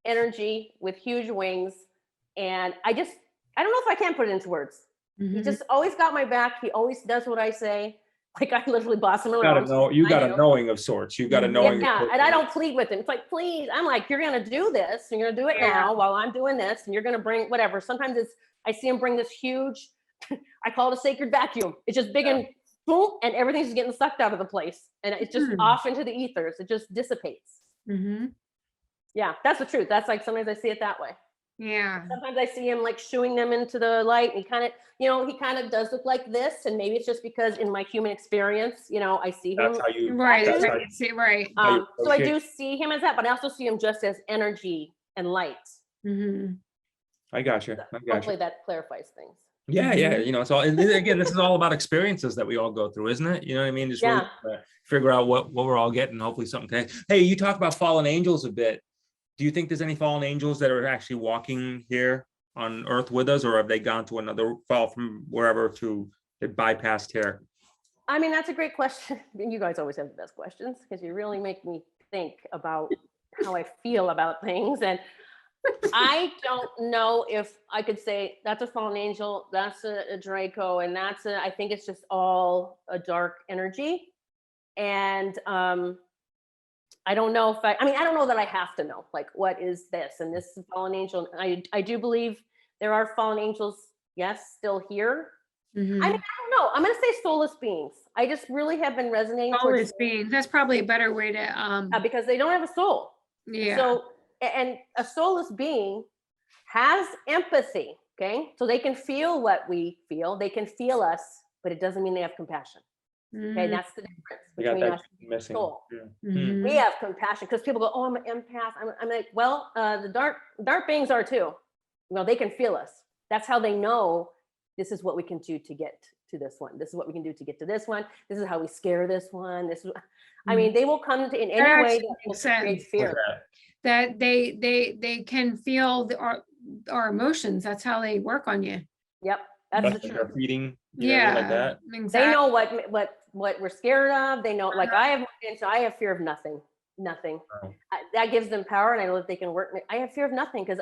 [SPEAKER 3] energy with huge wings. And I don't know if I can put it into words. He just always got my back. He always does what I say. Like I literally boss him around.
[SPEAKER 1] You got a knowing of sorts. You got a knowing.
[SPEAKER 3] Yeah, and I don't plead with him. It's like, please. I'm like, you're going to do this. And you're going to do it now while I'm doing this. And you're going to bring whatever. Sometimes I see him bring this huge, I call it a sacred vacuum. It's just big and boom, and everything's just getting sucked out of the place. And it's just off into the ethers. It just dissipates. Yeah, that's the truth. That's like, sometimes I see it that way.
[SPEAKER 2] Yeah.
[SPEAKER 3] Sometimes I see him like shooing them into the light, and he kind of does look like this. And maybe it's just because in my human experience, I see him.
[SPEAKER 1] That's how you,
[SPEAKER 2] right.
[SPEAKER 3] So I do see him as that, but I also see him just as energy and light.
[SPEAKER 1] I got you.
[SPEAKER 3] Hopefully that clarifies things.
[SPEAKER 1] Yeah. So and again, this is all about experiences that we all go through, isn't it? You know what I mean? Just really figure out what we're all getting. Hopefully something connects. Hey, you talk about fallen angels a bit. Do you think there's any fallen angels that are actually walking here on Earth with us, or have they gone to another, fall from wherever to get bypassed here?
[SPEAKER 3] I mean, that's a great question. You guys always have the best questions because you really make me think about how I feel about things. And I don't know if I could say that's a fallen angel, that's a Draco, and I think it's just all a dark energy. And I don't know if I don't know that I have to know, like, what is this? And this is fallen angel. I do believe there are fallen angels, yes, still here. I mean, I don't know. I'm going to say soulless beings. I just really have been resonating.
[SPEAKER 2] Soulless beings. That's probably a better way to.
[SPEAKER 3] Because they don't have a soul.
[SPEAKER 2] Yeah.
[SPEAKER 3] So, and a soulless being has empathy. Okay. So they can feel what we feel. They can feel us, but it doesn't mean they have compassion. Okay. That's the difference between us and soul. Yeah. We have compassion because people go, oh, I'm an empath. I'm like, well, the dark beings are too. They can feel us. That's how they know this is what we can do to get to this one. This is what we can do to get to this one. This is how we scare this one. This is, I mean, they will come to in any way that will create fear.
[SPEAKER 2] That they can feel our emotions. That's how they work on you.
[SPEAKER 3] Yep. That's the
[SPEAKER 1] Like
[SPEAKER 3] truth.
[SPEAKER 1] they're feeding, you know, like that.
[SPEAKER 2] Exactly.
[SPEAKER 3] They know what we're scared of. They know, like I have fear of nothing.
[SPEAKER 1] Oh.
[SPEAKER 3] That gives them power, and I know that they can work. I have fear of nothing because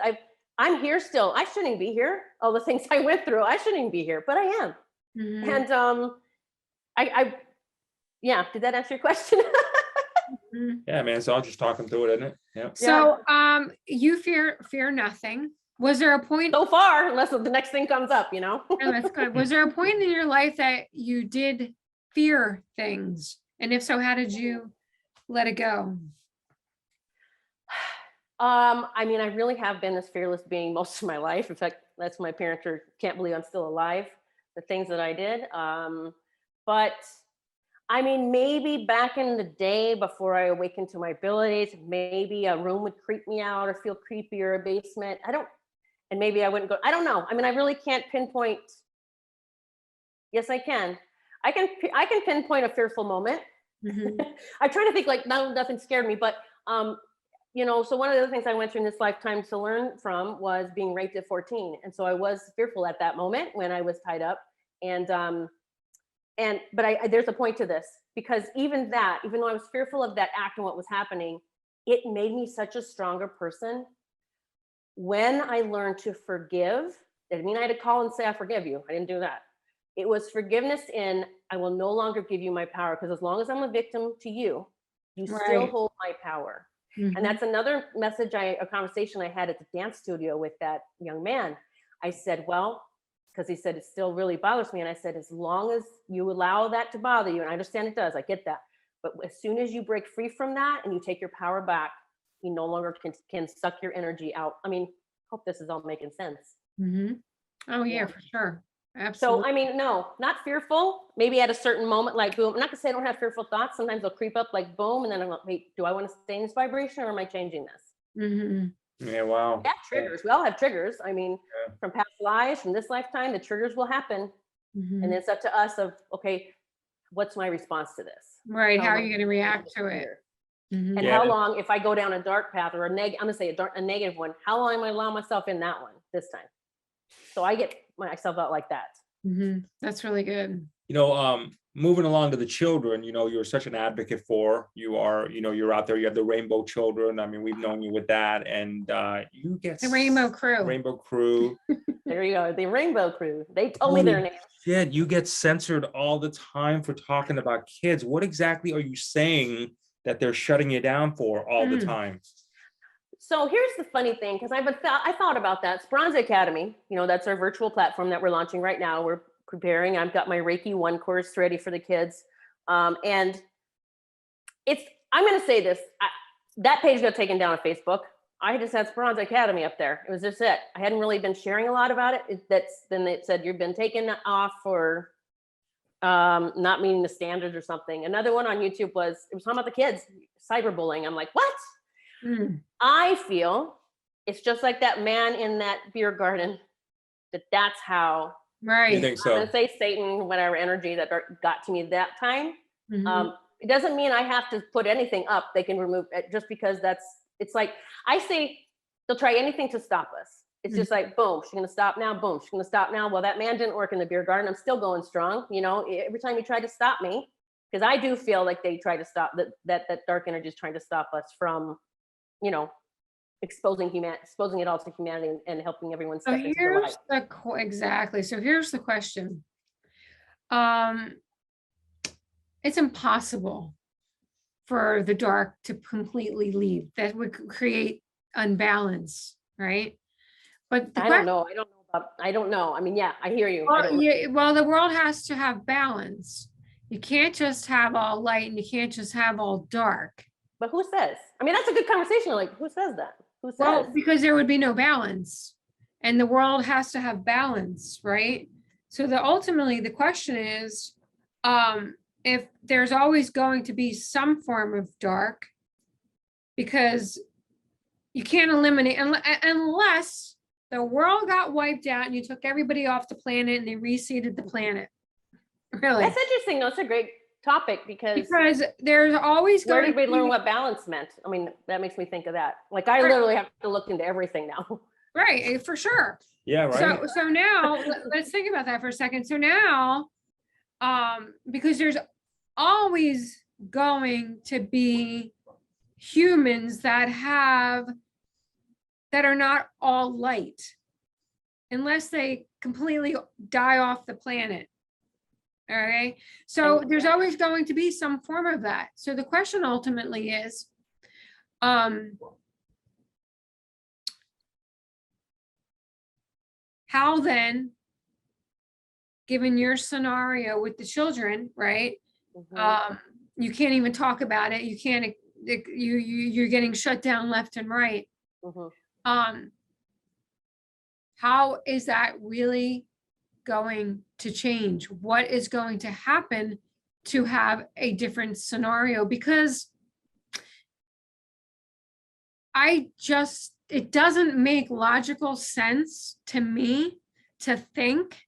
[SPEAKER 3] I'm here still. I shouldn't be here. All the things I went through, I shouldn't be here, but I am.
[SPEAKER 2] Mhm.
[SPEAKER 3] And yeah. Did that answer your question?
[SPEAKER 2] Mhm.
[SPEAKER 1] Yeah, man. It's all just talking through it, isn't it? Yeah.
[SPEAKER 2] So, you fear nothing. Was there a point?
[SPEAKER 3] So far, unless the next thing comes up, you know.
[SPEAKER 2] Oh, that's good. Was there a point in your life that you did fear things? And if so, how did you let it go?
[SPEAKER 3] I mean, I really have been this fearless being most of my life. In fact, that's my parents can't believe I'm still alive. The things that I did. But I mean, maybe back in the day before I awakened to my abilities, maybe a room would creep me out or feel creepy, or a basement. And maybe I wouldn't go. I don't know. I mean, I really can't pinpoint. Yes, I can. I can pinpoint a fearful moment.
[SPEAKER 2] Mhm.
[SPEAKER 3] I try to think like, no, nothing scared me, but you know, so one of the things I went through in this lifetime to learn from was being raped at 14. And so I was fearful at that moment when I was tied up. But there's a point to this, because even though I was fearful of that act and what was happening, it made me such a stronger person. When I learned to forgive, that didn't mean I had to call and say, I forgive you. I didn't do that. It was forgiveness in, I will no longer give you my power, because as long as I'm a victim to you, you still
[SPEAKER 2] Right.
[SPEAKER 3] hold my power.
[SPEAKER 2] Mhm.
[SPEAKER 3] And that's another message, a conversation I had at the dance studio with that young man. I said, well, because he said, it still really bothers me. And I said, as long as you allow that to bother you, and I understand it does, I get that. But as soon as you break free from that and you take your power back, you no longer can suck your energy out. I mean, hope this is all making sense.
[SPEAKER 2] Mhm. Oh yeah,
[SPEAKER 3] Yeah.
[SPEAKER 2] for sure.
[SPEAKER 3] So,
[SPEAKER 2] Absolutely.
[SPEAKER 3] I mean, no, not fearful. Maybe at a certain moment, like boom, I'm not gonna say I don't have fearful thoughts. Sometimes they'll creep up like boom. And then I'm like, wait, do I want to stay in this vibration, or am I changing this?
[SPEAKER 2] Mhm.
[SPEAKER 1] Yeah. Wow.
[SPEAKER 3] We have triggers. We all have triggers. I mean,
[SPEAKER 1] Yeah.
[SPEAKER 3] from past lives, from this lifetime, the triggers will happen.
[SPEAKER 2] Mhm.
[SPEAKER 3] And it's up to us of, okay, what's my response to this?
[SPEAKER 2] Right. How
[SPEAKER 3] am
[SPEAKER 2] are
[SPEAKER 3] I
[SPEAKER 2] you going to
[SPEAKER 3] gonna
[SPEAKER 2] react
[SPEAKER 3] this
[SPEAKER 2] to it?
[SPEAKER 3] fear?
[SPEAKER 2] Mhm.
[SPEAKER 3] And
[SPEAKER 1] Yeah.
[SPEAKER 3] how long, if I go down a dark path or I'm gonna say a negative one, how long am I allowing myself in that one this time? So I get myself out like that.
[SPEAKER 2] Mhm. That's really good.
[SPEAKER 1] You know, moving along to the children, you know, you're such an advocate for, you are, you know, you're out there, you have the Rainbow Children. I mean, we've known you with that, and you get
[SPEAKER 2] The Rainbow Crew.
[SPEAKER 1] Rainbow Crew.
[SPEAKER 3] There you go, the Rainbow Crew. They told me their name.
[SPEAKER 1] Shit, you get censored all the time for talking about kids. What exactly are you saying that they're shutting you down for all the time?
[SPEAKER 3] So here's the funny thing, because I thought about that. It's Bronze Academy, you know, that's our virtual platform that we're launching right now. We're preparing. I've got my Reiki 1 course ready for the kids. And I'm going to say this, that page got taken down on Facebook. I just had Bronze Academy up there. It was just it. I hadn't really been sharing a lot about it. Then it said, you've been taken off for not meeting the standards or something. Another one on YouTube it was talking about the kids, cyberbullying. I'm like, what? I feel it's just like that man in that beer garden, that's how.
[SPEAKER 2] Right.
[SPEAKER 1] You think so?
[SPEAKER 3] I'm gonna say Satan, whatever energy that got to me that time. It doesn't mean I have to put anything up. They can remove it just because it's like, I say they'll try anything to stop us. It's just like, boom, she's gonna stop now, boom, she's gonna stop now. Well, that man didn't work in the beer garden. I'm still going strong. You know, every time he tried to stop me, because I do feel like they try to stop that dark energy is trying to stop us from, you know, exposing it all to humanity and helping everyone
[SPEAKER 2] So
[SPEAKER 3] step into the light.
[SPEAKER 2] exactly. So here's the question. It's impossible for the dark to completely leave. That would create unbalance, right? But
[SPEAKER 3] I don't know. I don't know. I mean, yeah, I hear you.
[SPEAKER 2] Well, the world has to have balance. You can't just have all light and you can't just have all dark.
[SPEAKER 3] But who says? I mean, that's a good conversation. Like, who says that? Who says?
[SPEAKER 2] Well, because there would be no balance, and the world has to have balance, right? So ultimately the question is, if there's always going to be some form of dark, because you can't eliminate unless the world got wiped out and you took everybody off the planet and they reseeded the planet. Really,
[SPEAKER 3] that's interesting. That's a great topic, because
[SPEAKER 2] there's always
[SPEAKER 3] where
[SPEAKER 2] going
[SPEAKER 3] did we
[SPEAKER 2] to
[SPEAKER 3] learn
[SPEAKER 2] be,
[SPEAKER 3] what balance meant? I mean, that makes me think of that. Like, I literally have to look into everything now.
[SPEAKER 2] Right, for sure.
[SPEAKER 1] Yeah, right.
[SPEAKER 2] So now let's think about that for a second. So now, because there's always going to be humans that are not all light, unless they completely die off the planet. All right. So there's always going to be some form of that. So the question ultimately is, how then, given your scenario with the children, right? You can't even talk about it. You can't, you're getting shut down left and right. How is that really going to change? What is going to happen to have a different scenario? Because it doesn't make logical sense to me to think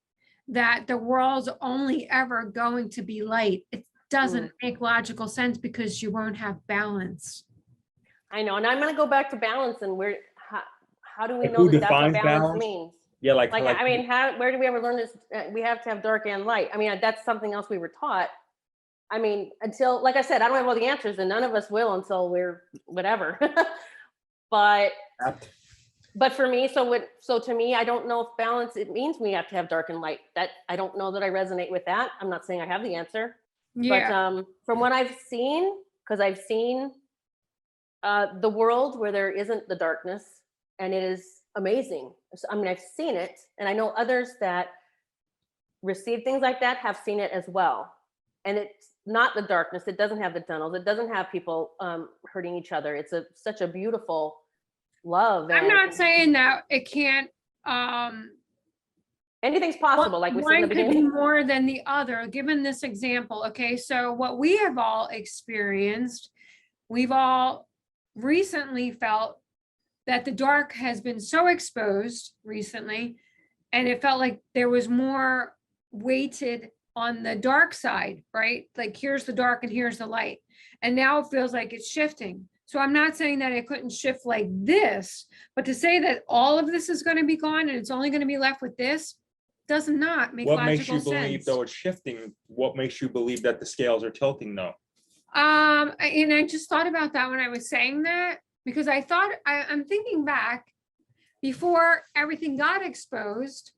[SPEAKER 2] that the world's only ever going to be light. It doesn't make logical sense because you won't have balance.
[SPEAKER 3] I know, and I'm going to go back to balance and how do we know that that's what balance means?
[SPEAKER 1] Yeah,
[SPEAKER 3] I mean, where do we ever learn this? We have to have dark and light. I mean, that's something else we were taught. I mean, until, like I said, I don't have all the answers, and none of us will until we're whatever. But for me, so to me, I don't know if balance, it means we have to have dark and light. That I don't know that I resonate with that. I'm not saying I have the answer.
[SPEAKER 2] Yeah.
[SPEAKER 3] But from what I've seen, because I've seen the world where there isn't the darkness, and it is amazing. I mean, I've seen it, and I know others that receive things like that have seen it as well. And it's not the darkness. It doesn't have the tunnels. It doesn't have people hurting each other. It's such a beautiful love.
[SPEAKER 2] I'm not saying that it can't.
[SPEAKER 3] Anything's possible, like we said in the beginning.
[SPEAKER 2] One could be more than the other, given this example. Okay, so what we have all experienced, we've all recently felt that the dark has been so exposed recently, and it felt like there was more weighted on the dark side, right? Like, here's the dark and here's the light. And now it feels like it's shifting. So I'm not saying that it couldn't shift like this, but to say that all of this is going to be gone and it's only going to be left with this does not make logical sense.
[SPEAKER 1] What makes you believe, though, it's shifting? What makes you believe that the scales are tilting, though?
[SPEAKER 2] And I just thought about that when I was saying that, because I thought, I'm thinking back, before everything got exposed,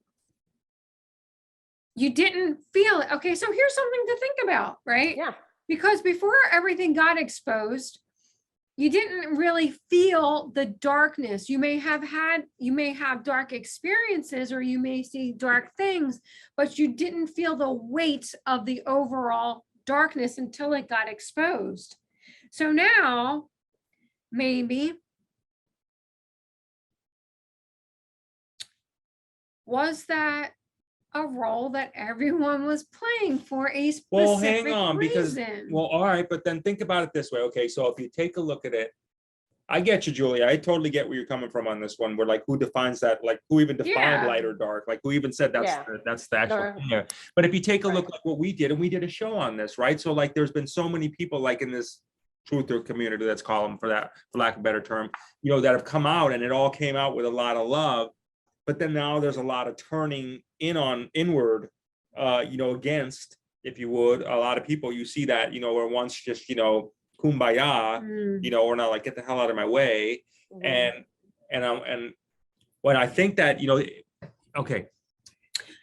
[SPEAKER 2] you didn't feel it. Okay, so here's something to think about, right?
[SPEAKER 3] Yeah.
[SPEAKER 2] Because before everything got exposed, you didn't really feel the darkness. You may have dark experiences, or you may see dark things, but you didn't feel the weight of the overall darkness until it got exposed. So now, maybe, was that a role that everyone was playing for a specific reason?
[SPEAKER 1] Well, hang on, because, well, all right, but then think about it this way. Okay, so if you take a look at it, I get you, Julia. I totally get where you're coming from on this one. Where, like, who defines that? Like, who even defined light or dark? Like, who even said that's the actual thing there? But if you take a look, like what we did, and we did a show on this, right? So, like, there's been so many people, like, in this truther community, let's call them, for lack of a better term, you know, that have come out, and it all came out with a lot of love. But then now there's a lot of turning inward, you know, against, if you would, a lot of people. You see that, you know, where once just, you know, kumbaya, you know, or not, like, get the hell out of my way. And when I think that, you know, okay,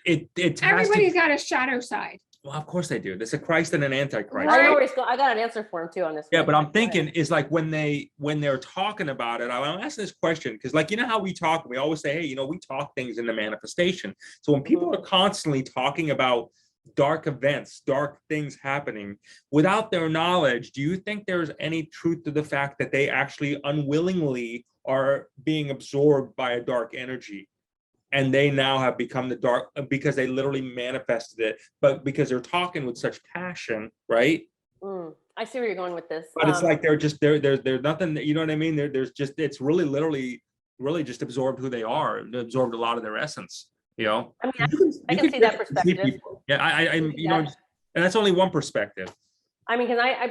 [SPEAKER 1] it
[SPEAKER 2] everybody's got a shadow side.
[SPEAKER 1] Well, of course they do. There's a Christ and an Antichrist.
[SPEAKER 2] Right.
[SPEAKER 3] I got an answer for him too on this.
[SPEAKER 1] Yeah, but I'm thinking is, like, when they're talking about it, I'm asking this question because, like, you know how we talk, we always say, hey, you know, we talk things into manifestation. So when people are constantly talking about dark events, dark things happening without their knowledge, do you think there's any truth to the fact that they actually unwillingly are being absorbed by a dark energy? And they now have become the dark because they literally manifested it, but because they're talking with such passion, right?
[SPEAKER 3] I see where you're going with this.
[SPEAKER 1] But it's like they're nothing, you know what I mean? There's just, it's really just absorbed who they are, absorbed a lot of their essence, you know?
[SPEAKER 3] I mean, I can see that perspective.
[SPEAKER 1] Yeah, I you know, and that's only one perspective.
[SPEAKER 3] I mean, because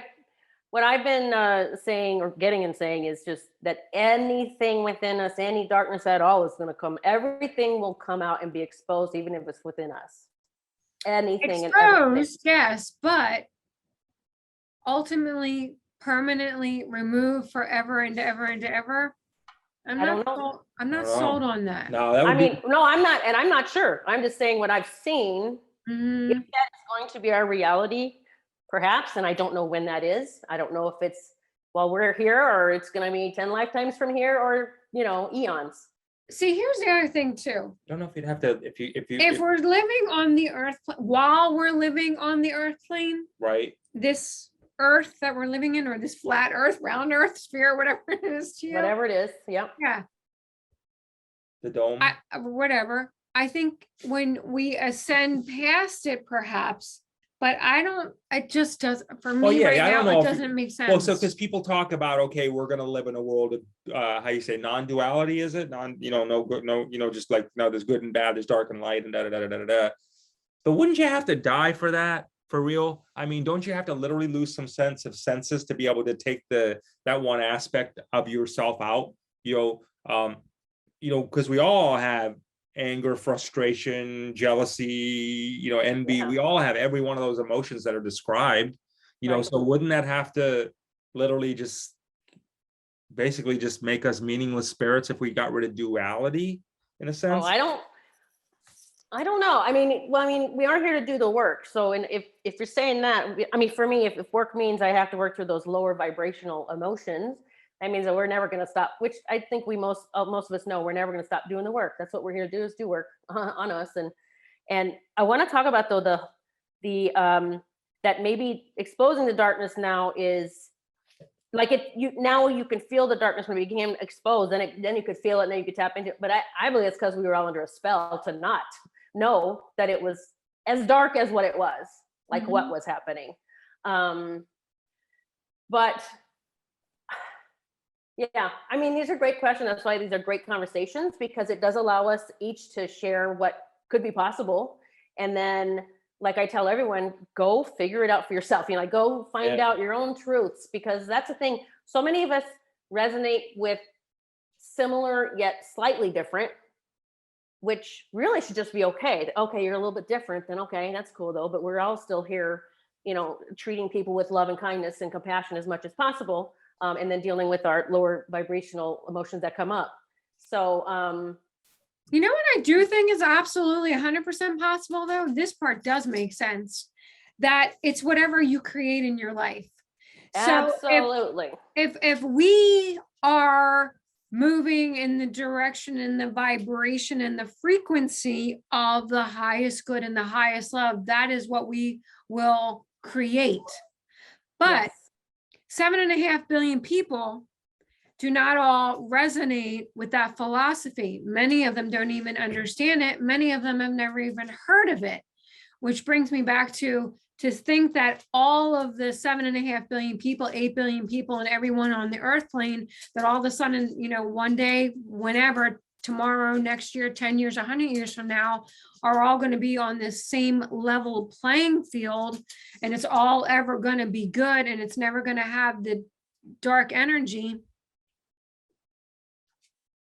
[SPEAKER 3] what I've been saying or getting and saying is just that anything within us, any darkness at all is going to come. Everything will come out and be exposed, even if it's within us. Anything and everything.
[SPEAKER 2] Exposed, yes, but ultimately, permanently removed forever and ever and ever. I'm not sold on that.
[SPEAKER 1] No, that would
[SPEAKER 3] I mean, no, I'm not, and I'm not sure. I'm just saying what I've seen.
[SPEAKER 2] Mhm.
[SPEAKER 3] If that's going to be our reality, perhaps, and I don't know when that is. I don't know if it's while we're here or it's going to be 10 lifetimes from here or, you know, eons.
[SPEAKER 2] See, here's the other thing too.
[SPEAKER 1] I don't know if you'd have to,
[SPEAKER 2] If we're living on the earth, while we're living on the earth plane,
[SPEAKER 1] right?
[SPEAKER 2] this earth that we're living in, or this flat earth, round earth, sphere, whatever it is to you.
[SPEAKER 3] Whatever it is, yep.
[SPEAKER 2] Yeah.
[SPEAKER 1] The dome.
[SPEAKER 2] Whatever. I think when we ascend past it, perhaps, but it just does, for me right now, it doesn't make sense.
[SPEAKER 1] Well, so because people talk about, okay, we're going to live in a world of, how you say, non-duality, is it? No good, just like, no, there's good and bad, there's dark and light and da. But wouldn't you have to die for that? For real? I mean, don't you have to literally lose some sense of senses to be able to take that one aspect of yourself out? Because we all have anger, frustration, jealousy, envy.
[SPEAKER 3] Yeah.
[SPEAKER 1] We all have every one of those emotions that are described,
[SPEAKER 3] Right.
[SPEAKER 1] So wouldn't that have to literally just basically just make us meaningless spirits if we got rid of duality in a sense?
[SPEAKER 3] Oh, I don't know. I mean, we are here to do the work. So, and if you're saying that, I mean, for me, if work means I have to work through those lower vibrational emotions, that means that we're never going to stop, which I think most of us know we're never going to stop doing the work. That's what we're here to do, is do work on us. And I want to talk about though, that maybe exposing the darkness now is like now you can feel the darkness when it became exposed, then you could feel it and then you could tap into it. But I believe it's because we were all under a spell to not know that it was as dark as what it was, like what was happening. But yeah, I mean, these are great questions. That's why these are great conversations, because it does allow us each to share what could be possible. And then, like I tell everyone, go figure it out for yourself. Like, go find out your own truths, because that's the thing. So many of us resonate with similar yet slightly different, which really should just be okay. Okay, you're a little bit different, then okay, that's cool though. But we're all still here, treating people with love and kindness and compassion as much as possible. And then dealing with our lower vibrational emotions that come up. So,
[SPEAKER 2] you know what I do think is absolutely 100% possible, though? This part does make sense, that it's whatever you create in your life.
[SPEAKER 3] Absolutely.
[SPEAKER 2] So if we are moving in the direction and the vibration and the frequency of the highest good and the highest love, that is what we will create. But 7.5 billion people do not all resonate with that philosophy. Many of them don't even understand it. Many of them have never even heard of it, which brings me back to think that all of the 7.5 billion people, 8 billion people, and everyone on the earth plane, that all of a sudden, one day, whenever, tomorrow, next year, 10 years, 100 years from now, are all going to be on this same level playing field, and it's all ever going to be good, and it's never going to have the dark energy.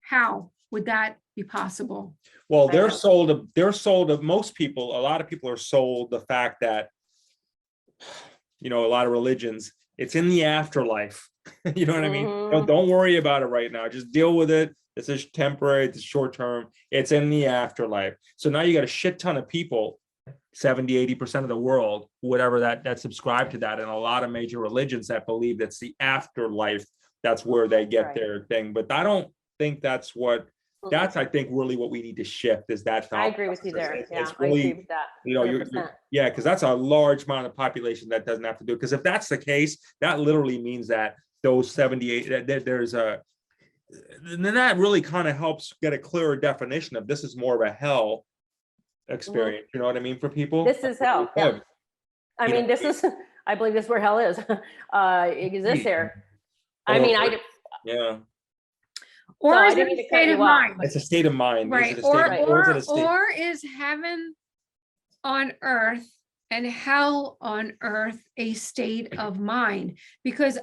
[SPEAKER 2] How would that be possible?
[SPEAKER 1] Well, they're sold of most people. A lot of people are sold the fact that, a lot of religions, it's in the afterlife. You know what I mean? Don't worry about it right now. Just deal with it. This is temporary. It's short term. It's in the afterlife. So now you got a shit ton of people, 70-80% of the world, whatever that subscribe to that, and a lot of major religions that believe that's the afterlife. That's where they get their thing. But I don't think that's I think really what we need to shift is that.
[SPEAKER 3] I agree with you there.
[SPEAKER 1] It's really,
[SPEAKER 3] I agree with that.
[SPEAKER 1] Because that's a large amount of population that doesn't have to do it. Because if that's the case, that literally means that those 78, then that really kind of helps get a clearer definition of this is more of a hell experience. You know what I mean? For people,
[SPEAKER 3] this is hell. Yeah. I mean, I believe this is where hell is. It exists here. I mean,
[SPEAKER 2] or is it a state of mind?
[SPEAKER 1] It's a state of mind,
[SPEAKER 2] right? Or is heaven on earth and hell on earth a state of mind, because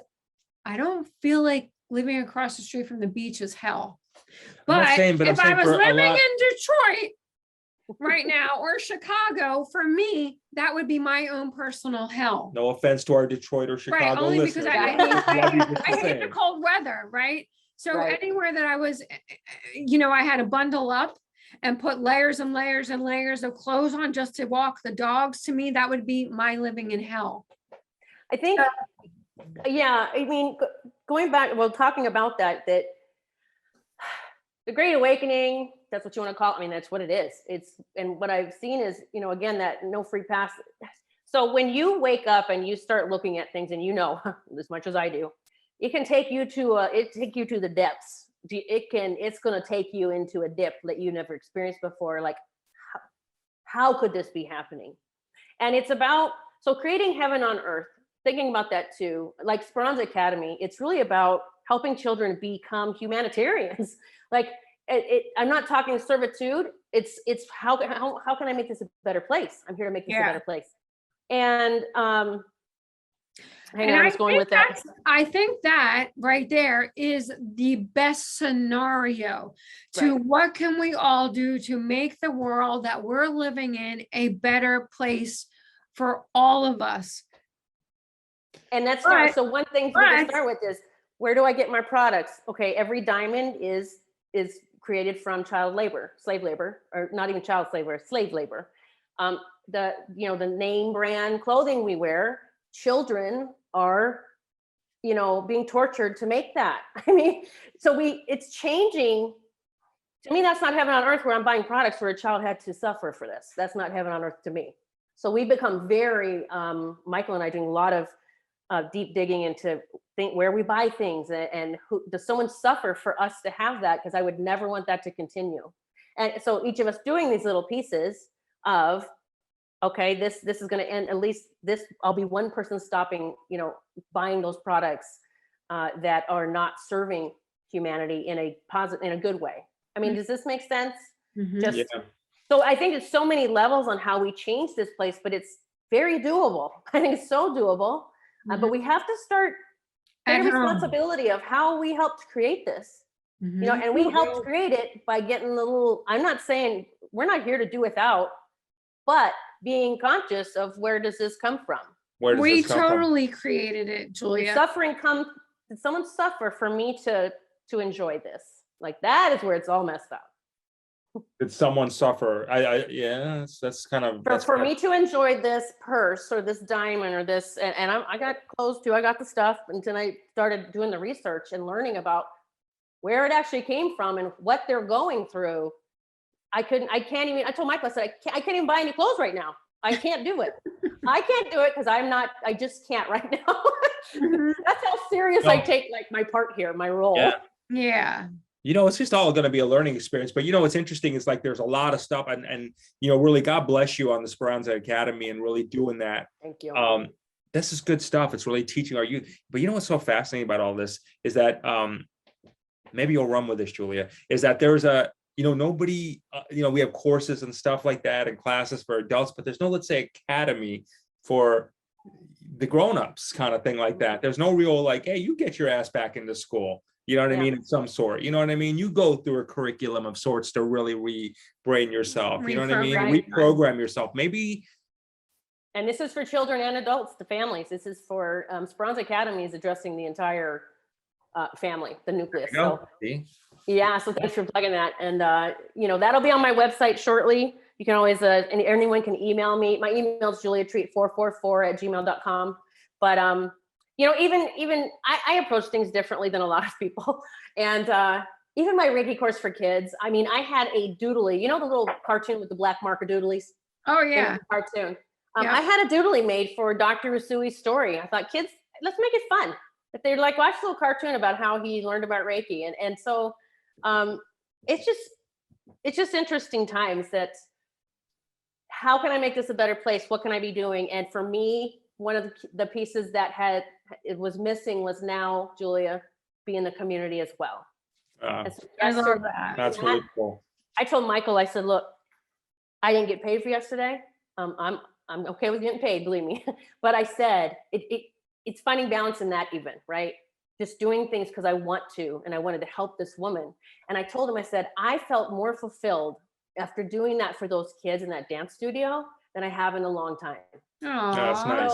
[SPEAKER 2] I don't feel like living across the street from the beach is hell. But if I was living in Detroit right now or Chicago, for me, that would be my own personal hell.
[SPEAKER 1] No offense to our Detroit or Chicago
[SPEAKER 2] right, only
[SPEAKER 1] listeners.
[SPEAKER 2] because I hate the cold weather, right? So anywhere that I was, I had to bundle up and put layers and layers and layers of clothes on just to walk the dogs. To me, that would be my living in hell.
[SPEAKER 3] I think, yeah, I mean, going back, well, talking about that the Great Awakening, that's what you want to call it. I mean, that's what it is. And what I've seen is, again, that no free pass. So when you wake up and you start looking at things, and as much as I do, it can take you to the depths. It's going to take you into a depth that you never experienced before. Like, how could this be happening? And it's about, so creating heaven on earth, thinking about that too, like Speranza Academy, it's really about helping children become humanitarians. Like, I'm not talking servitude. It's how can I make this a better place? I'm here to make this a better place. And I was going with that.
[SPEAKER 2] I think that right there is the best scenario to what can we all do to make the world that we're living in a better place for all of us.
[SPEAKER 3] And that's so one thing we can start with is, where do I get my products? Okay, every diamond is created from child labor, slave labor, or not even child labor, slave labor. The name brand clothing we wear, children are, being tortured to make that. I mean, so it's changing. To me, that's not heaven on earth where I'm buying products where a child had to suffer for this. That's not heaven on earth to me. So we become very, Michael and I doing a lot of deep digging into where we buy things and who does someone suffer for us to have that, because I would never want that to continue. And so each of us doing these little pieces of, okay, this is going to end, at least this, I'll be one person stopping, buying those products that are not serving humanity in a good way. I mean, does this make sense?
[SPEAKER 2] Mm-hmm.
[SPEAKER 3] So I think it's so many levels on how we change this place, but it's very doable. I think it's so doable. But we have to start taking responsibility of how we helped create this, and we helped create it by getting I'm not saying we're not here to do without, but being conscious of where does this come from?
[SPEAKER 2] We totally created it, Julia.
[SPEAKER 3] Did someone suffer for me to enjoy this? Like, that is where it's all messed up.
[SPEAKER 1] Did someone suffer? That's kind of
[SPEAKER 3] for me to enjoy this purse or this diamond or this, and I got clothes too. I got the stuff, until I started doing the research and learning about where it actually came from and what they're going through. I told Michael, I said, I can't even buy any clothes right now. I can't do it. I can't do it because I just can't right now. That's how serious I take my part here, my role.
[SPEAKER 2] Yeah.
[SPEAKER 1] It's just all going to be a learning experience. But what's interesting is, like, there's a lot of stuff, and really, God bless you on the Speranza Academy and really doing that.
[SPEAKER 3] Thank you.
[SPEAKER 1] This is good stuff. It's really teaching our youth. But what's so fascinating about all this is that maybe you'll run with this, Julia, is that there's nobody, we have courses and stuff like that and classes for adults, but there's no, let's say, academy for the grown-ups kind of thing like that. There's no real, like, hey, you get your ass back into school. You know what I mean? In some sort, you know what I mean? You go through a curriculum of sorts to really rebrain yourself. You know what I mean? Reprogram yourself. Maybe.
[SPEAKER 3] And this is for children and adults, the families. This is for Speranza Academy is addressing the entire family, the nucleus. So, yeah, so thanks for plugging that. And, that'll be on my website shortly. You can always, anyone can email me. My email is juliatreat444@gmail.com. But, even I approach things differently than a lot of people. And even my Reiki course for kids, I mean, I had a doodly, the little cartoon with the black marker doodlies?
[SPEAKER 2] Oh, yeah.
[SPEAKER 3] Cartoon. I had a doodly made for Dr. Usui's story. I thought, kids, let's make it fun. If they're like, watch a little cartoon about how he learned about Reiki. And so it's just interesting times that, how can I make this a better place? What can I be doing? And for me, one of the pieces that it was missing was now, Julia, be in the community as well.
[SPEAKER 2] So I love that.
[SPEAKER 1] That's really cool.
[SPEAKER 3] I told Michael, I said, look, I didn't get paid for yesterday. I'm okay with getting paid, believe me. But I said, it's finding balance in that even, right? Just doing things because I want to, and I wanted to help this woman. And I told him, I said, I felt more fulfilled after doing that for those kids in that dance studio than I have in a long time.
[SPEAKER 2] Oh,
[SPEAKER 1] that's nice.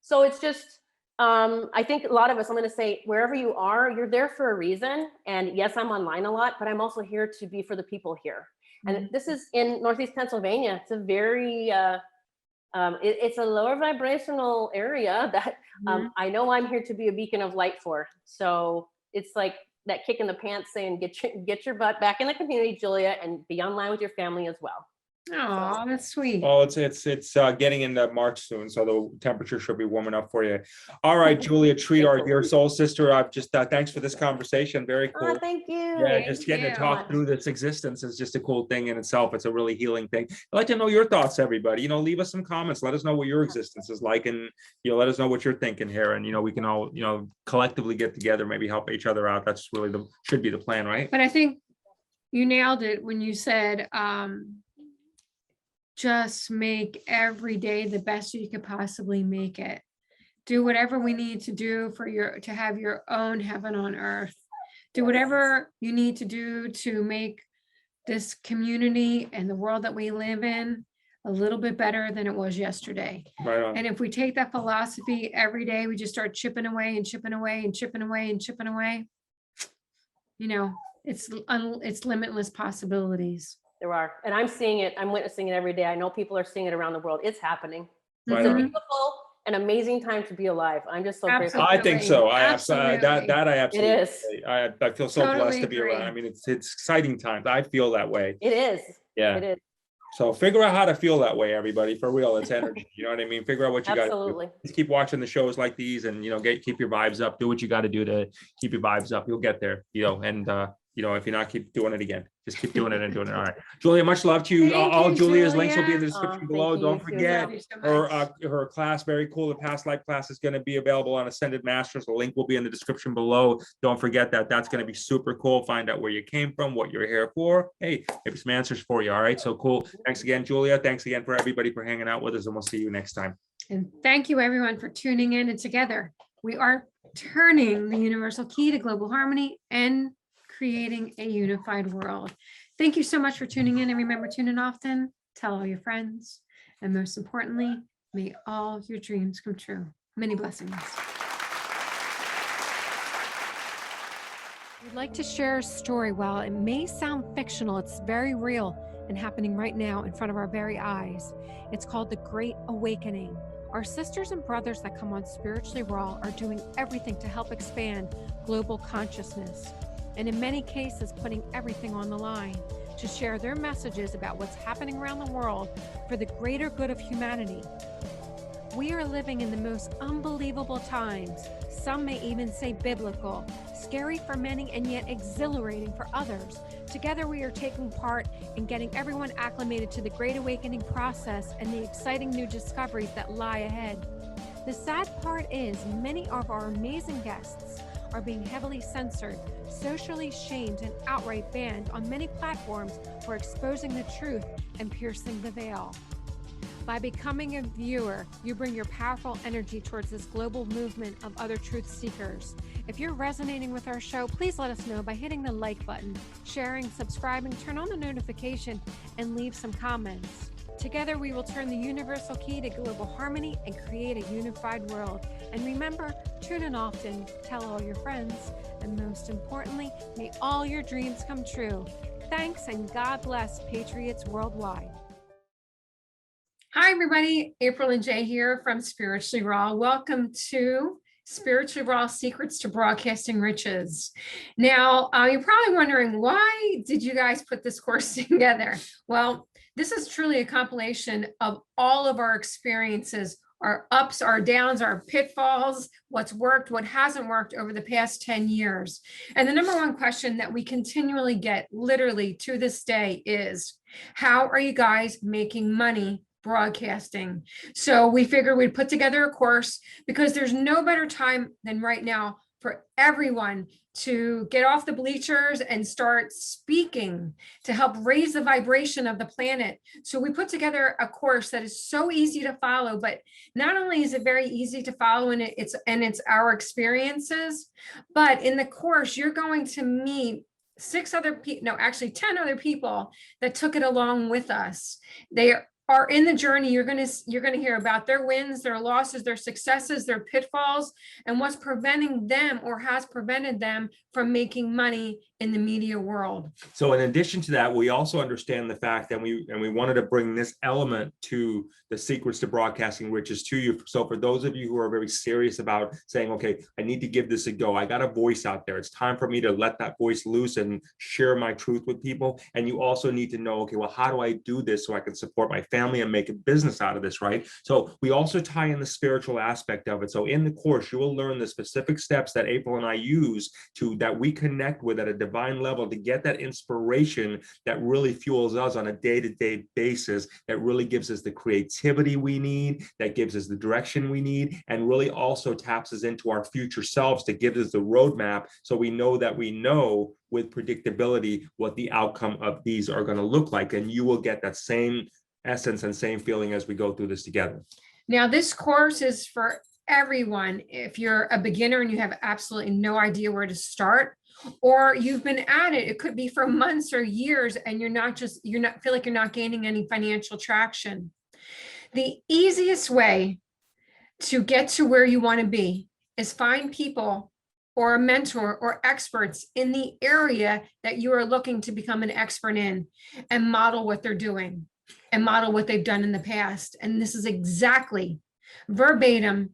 [SPEAKER 3] So it's just, I think a lot of us, I'm going to say, wherever you are, you're there for a reason. And yes, I'm online a lot, but I'm also here to be for the people here. And this is in Northeast Pennsylvania. It's a very, it's a lower vibrational area that I know I'm here to be a beacon of light for. So it's like that kick in the pants saying, get your butt back in the community, Julia, and be online with your family as well.
[SPEAKER 2] Oh, that's sweet.
[SPEAKER 1] Well, it's getting into March soon, so the temperature should be warming up for you. All right, Julia Treat, our dear soul sister. I've just thanks for this conversation. Very cool.
[SPEAKER 3] Oh, thank you.
[SPEAKER 1] Yeah, just getting to talk through this existence is just a cool thing in itself. It's a really healing thing. I'd like to know your thoughts, everybody. Leave us some comments. Let us know what your existence is like, and let us know what you're thinking here. And we can all collectively get together, maybe help each other out. That's really should be the plan, right?
[SPEAKER 2] But I think you nailed it when you said, just make every day the best you could possibly make it. Do whatever we need to do to have your own heaven on earth. Do whatever you need to do to make this community and the world that we live in a little bit better than it was yesterday.
[SPEAKER 1] Right on.
[SPEAKER 2] And if we take that philosophy every day, we just start chipping away and chipping away and chipping away and chipping away, it's limitless possibilities.
[SPEAKER 3] There are, and I'm seeing it. I'm witnessing it every day. I know people are seeing it around the world. It's happening.
[SPEAKER 1] Right
[SPEAKER 3] It's a
[SPEAKER 1] on.
[SPEAKER 3] beautiful and amazing time to be alive. I'm just so grateful.
[SPEAKER 2] Absolutely.
[SPEAKER 1] I think so. I
[SPEAKER 2] Absolutely.
[SPEAKER 1] that I absolutely.
[SPEAKER 3] It is.
[SPEAKER 1] I feel so
[SPEAKER 2] Totally
[SPEAKER 1] blessed to be
[SPEAKER 2] agree.
[SPEAKER 1] around. I mean, it's exciting times. I feel that way.
[SPEAKER 3] It is.
[SPEAKER 1] Yeah.
[SPEAKER 3] It is.
[SPEAKER 1] So figure out how to feel that way, everybody. For real, it's energy. You know what I mean? Figure out what you got to do.
[SPEAKER 3] Absolutely.
[SPEAKER 1] Just keep watching the shows like these, and keep your vibes up. Do what you got to do to keep your vibes up. You'll get there. And if you're not, keep doing it again. Just keep doing it and doing it. All right, Julia, much love to you.
[SPEAKER 2] Thank
[SPEAKER 1] All
[SPEAKER 2] you,
[SPEAKER 1] Julia's links will be in the
[SPEAKER 3] Julia.
[SPEAKER 1] description
[SPEAKER 3] Thank
[SPEAKER 1] below.
[SPEAKER 3] you.
[SPEAKER 1] Don't
[SPEAKER 3] You too.
[SPEAKER 1] forget
[SPEAKER 2] Love you so much.
[SPEAKER 1] her class, very cool. The past life class is going to be available on Ascended Masters. The link will be in the description below. Don't forget that. That's going to be super cool. Find out where you came from, what you're here for. Hey, maybe some answers for you. All right, so cool. Thanks again, Julia. Thanks again for everybody for hanging out with us, and we'll see you next time.
[SPEAKER 2] And thank you everyone for tuning in, and together we are turning the universal key to global harmony and creating a unified world. Thank you so much for tuning in, and remember, tune in often, tell all your friends, and most importantly, may all your dreams come true. Many blessings. We'd like to share a story. While it may sound fictional, it's very real and happening right now in front of our very eyes. It's called The Great Awakening. Our sisters and brothers that come on Spiritually Raw are doing everything to help expand global consciousness, and in many cases putting everything on the line to share their messages about what's happening around the world for the greater good of humanity. We are living in the most unbelievable times. Some may even say biblical, scary for many and yet exhilarating for others. Together we are taking part in getting everyone acclimated to the Great Awakening process and the exciting new discoveries that lie ahead. The sad part is many of our amazing guests are being heavily censored, socially shamed, and outright banned on many platforms for exposing the truth and piercing the veil. By becoming a viewer, you bring your powerful energy towards this global movement of other truth seekers. If you're resonating with our show, please let us know by hitting the like button, sharing, subscribing, turn on the notification, and leave some comments. Together, we will turn the universal key to global harmony and create a unified world. And remember, tune in often, tell all your friends, and most importantly, may all your dreams come true. Thanks, and God bless Patriots worldwide. Hi, everybody. April and Jay here from Spiritually Raw. Welcome to Spiritually Raw Secrets to Broadcasting Riches. Now, you're probably wondering, why did you guys put this course together? Well, this is truly a compilation of all of our experiences, our ups, our downs, our pitfalls, what's worked, what hasn't worked over the past 10 years. And the number one question that we continually get, literally to this day, is how are you guys making money broadcasting? So we figured we'd put together a course because there's no better time than right now for everyone to get off the bleachers and start speaking to help raise the vibration of the planet. So we put together a course that is so easy to follow, but not only is it very easy to follow and it's our experiences, but in the course, you're going to meet 10 other people that took it along with us. They are in the journey. You're going to hear about their wins, their losses, their successes, their pitfalls, and what's preventing them or has prevented them from making money in the media world.
[SPEAKER 1] So in addition to that, we also understand the fact that we wanted to bring this element to the Secrets to Broadcasting Riches to you. So for those of you who are very serious about saying, okay, I need to give this a go. I got a voice out there. It's time for me to let that voice loose and share my truth with people. And you also need to know, okay, well, how do I do this so I can support my family and make a business out of this, right? So we also tie in the spiritual aspect of it. So in the course, you will learn the specific steps that April and I use that we connect with at a divine level to get that inspiration that really fuels us on a day-to-day basis, that really gives us the creativity we need, that gives us the direction we need, and really also taps us into our future selves to give us the roadmap so we know with predictability what the outcome of these are going to look like. And you will get that same essence and same feeling as we go through this together.
[SPEAKER 2] Now, this course is for everyone. If you're a beginner and you have absolutely no idea where to start, or you've been at it could be for months or years, and feel like you're not gaining any financial traction. The easiest way to get to where you want to be is find people or a mentor or experts in the area that you are looking to become an expert in, and model what they're doing and model what they've done in the past. And this is exactly verbatim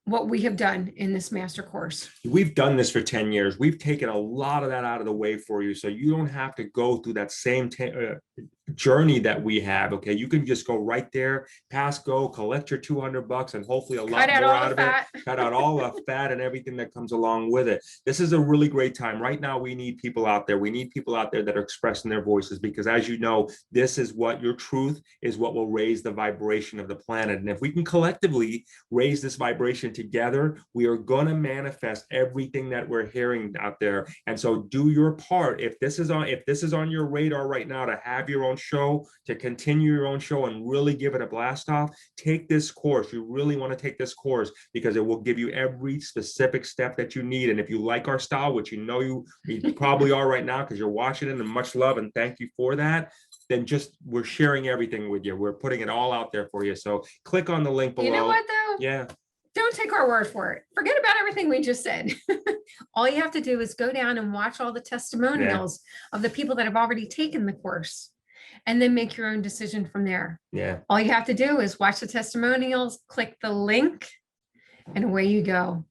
[SPEAKER 2] what we have done in this master course.
[SPEAKER 1] We've done this for 10 years. We've taken a lot of that out of the way for you. So you don't have to go through that same journey that we have. Okay. You can just go right there, pass go, collect your $200 and hopefully a lot more out of it. Cut out all the fat and everything that comes along with it. This is a really great time. Right now, we need people out there. We need people out there that are expressing their voices, because as you know, this is what your truth is, what will raise the vibration of the planet. And if we can collectively raise this vibration together, we are going to manifest everything that we're hearing out there. And so do your part. If this is on your radar right now to have your own show, to continue your own show and really give it a blast off, take this course. You really want to take this course because it will give you every specific step that you need. And if you like our style, which you know you probably are right now because you're watching it, and much love and thank you for that, then we're sharing everything with you. We're putting it all out there for you. So click on the link below.
[SPEAKER 2] You know what though?
[SPEAKER 1] Yeah.
[SPEAKER 2] Don't take our word for it. Forget about everything we just said. All you have to do is go down and watch all the testimonials of the people that have already taken the course, and then make your own decision from there.
[SPEAKER 1] Yeah.
[SPEAKER 2] All you have to do is watch the testimonials, click the link, and away you go.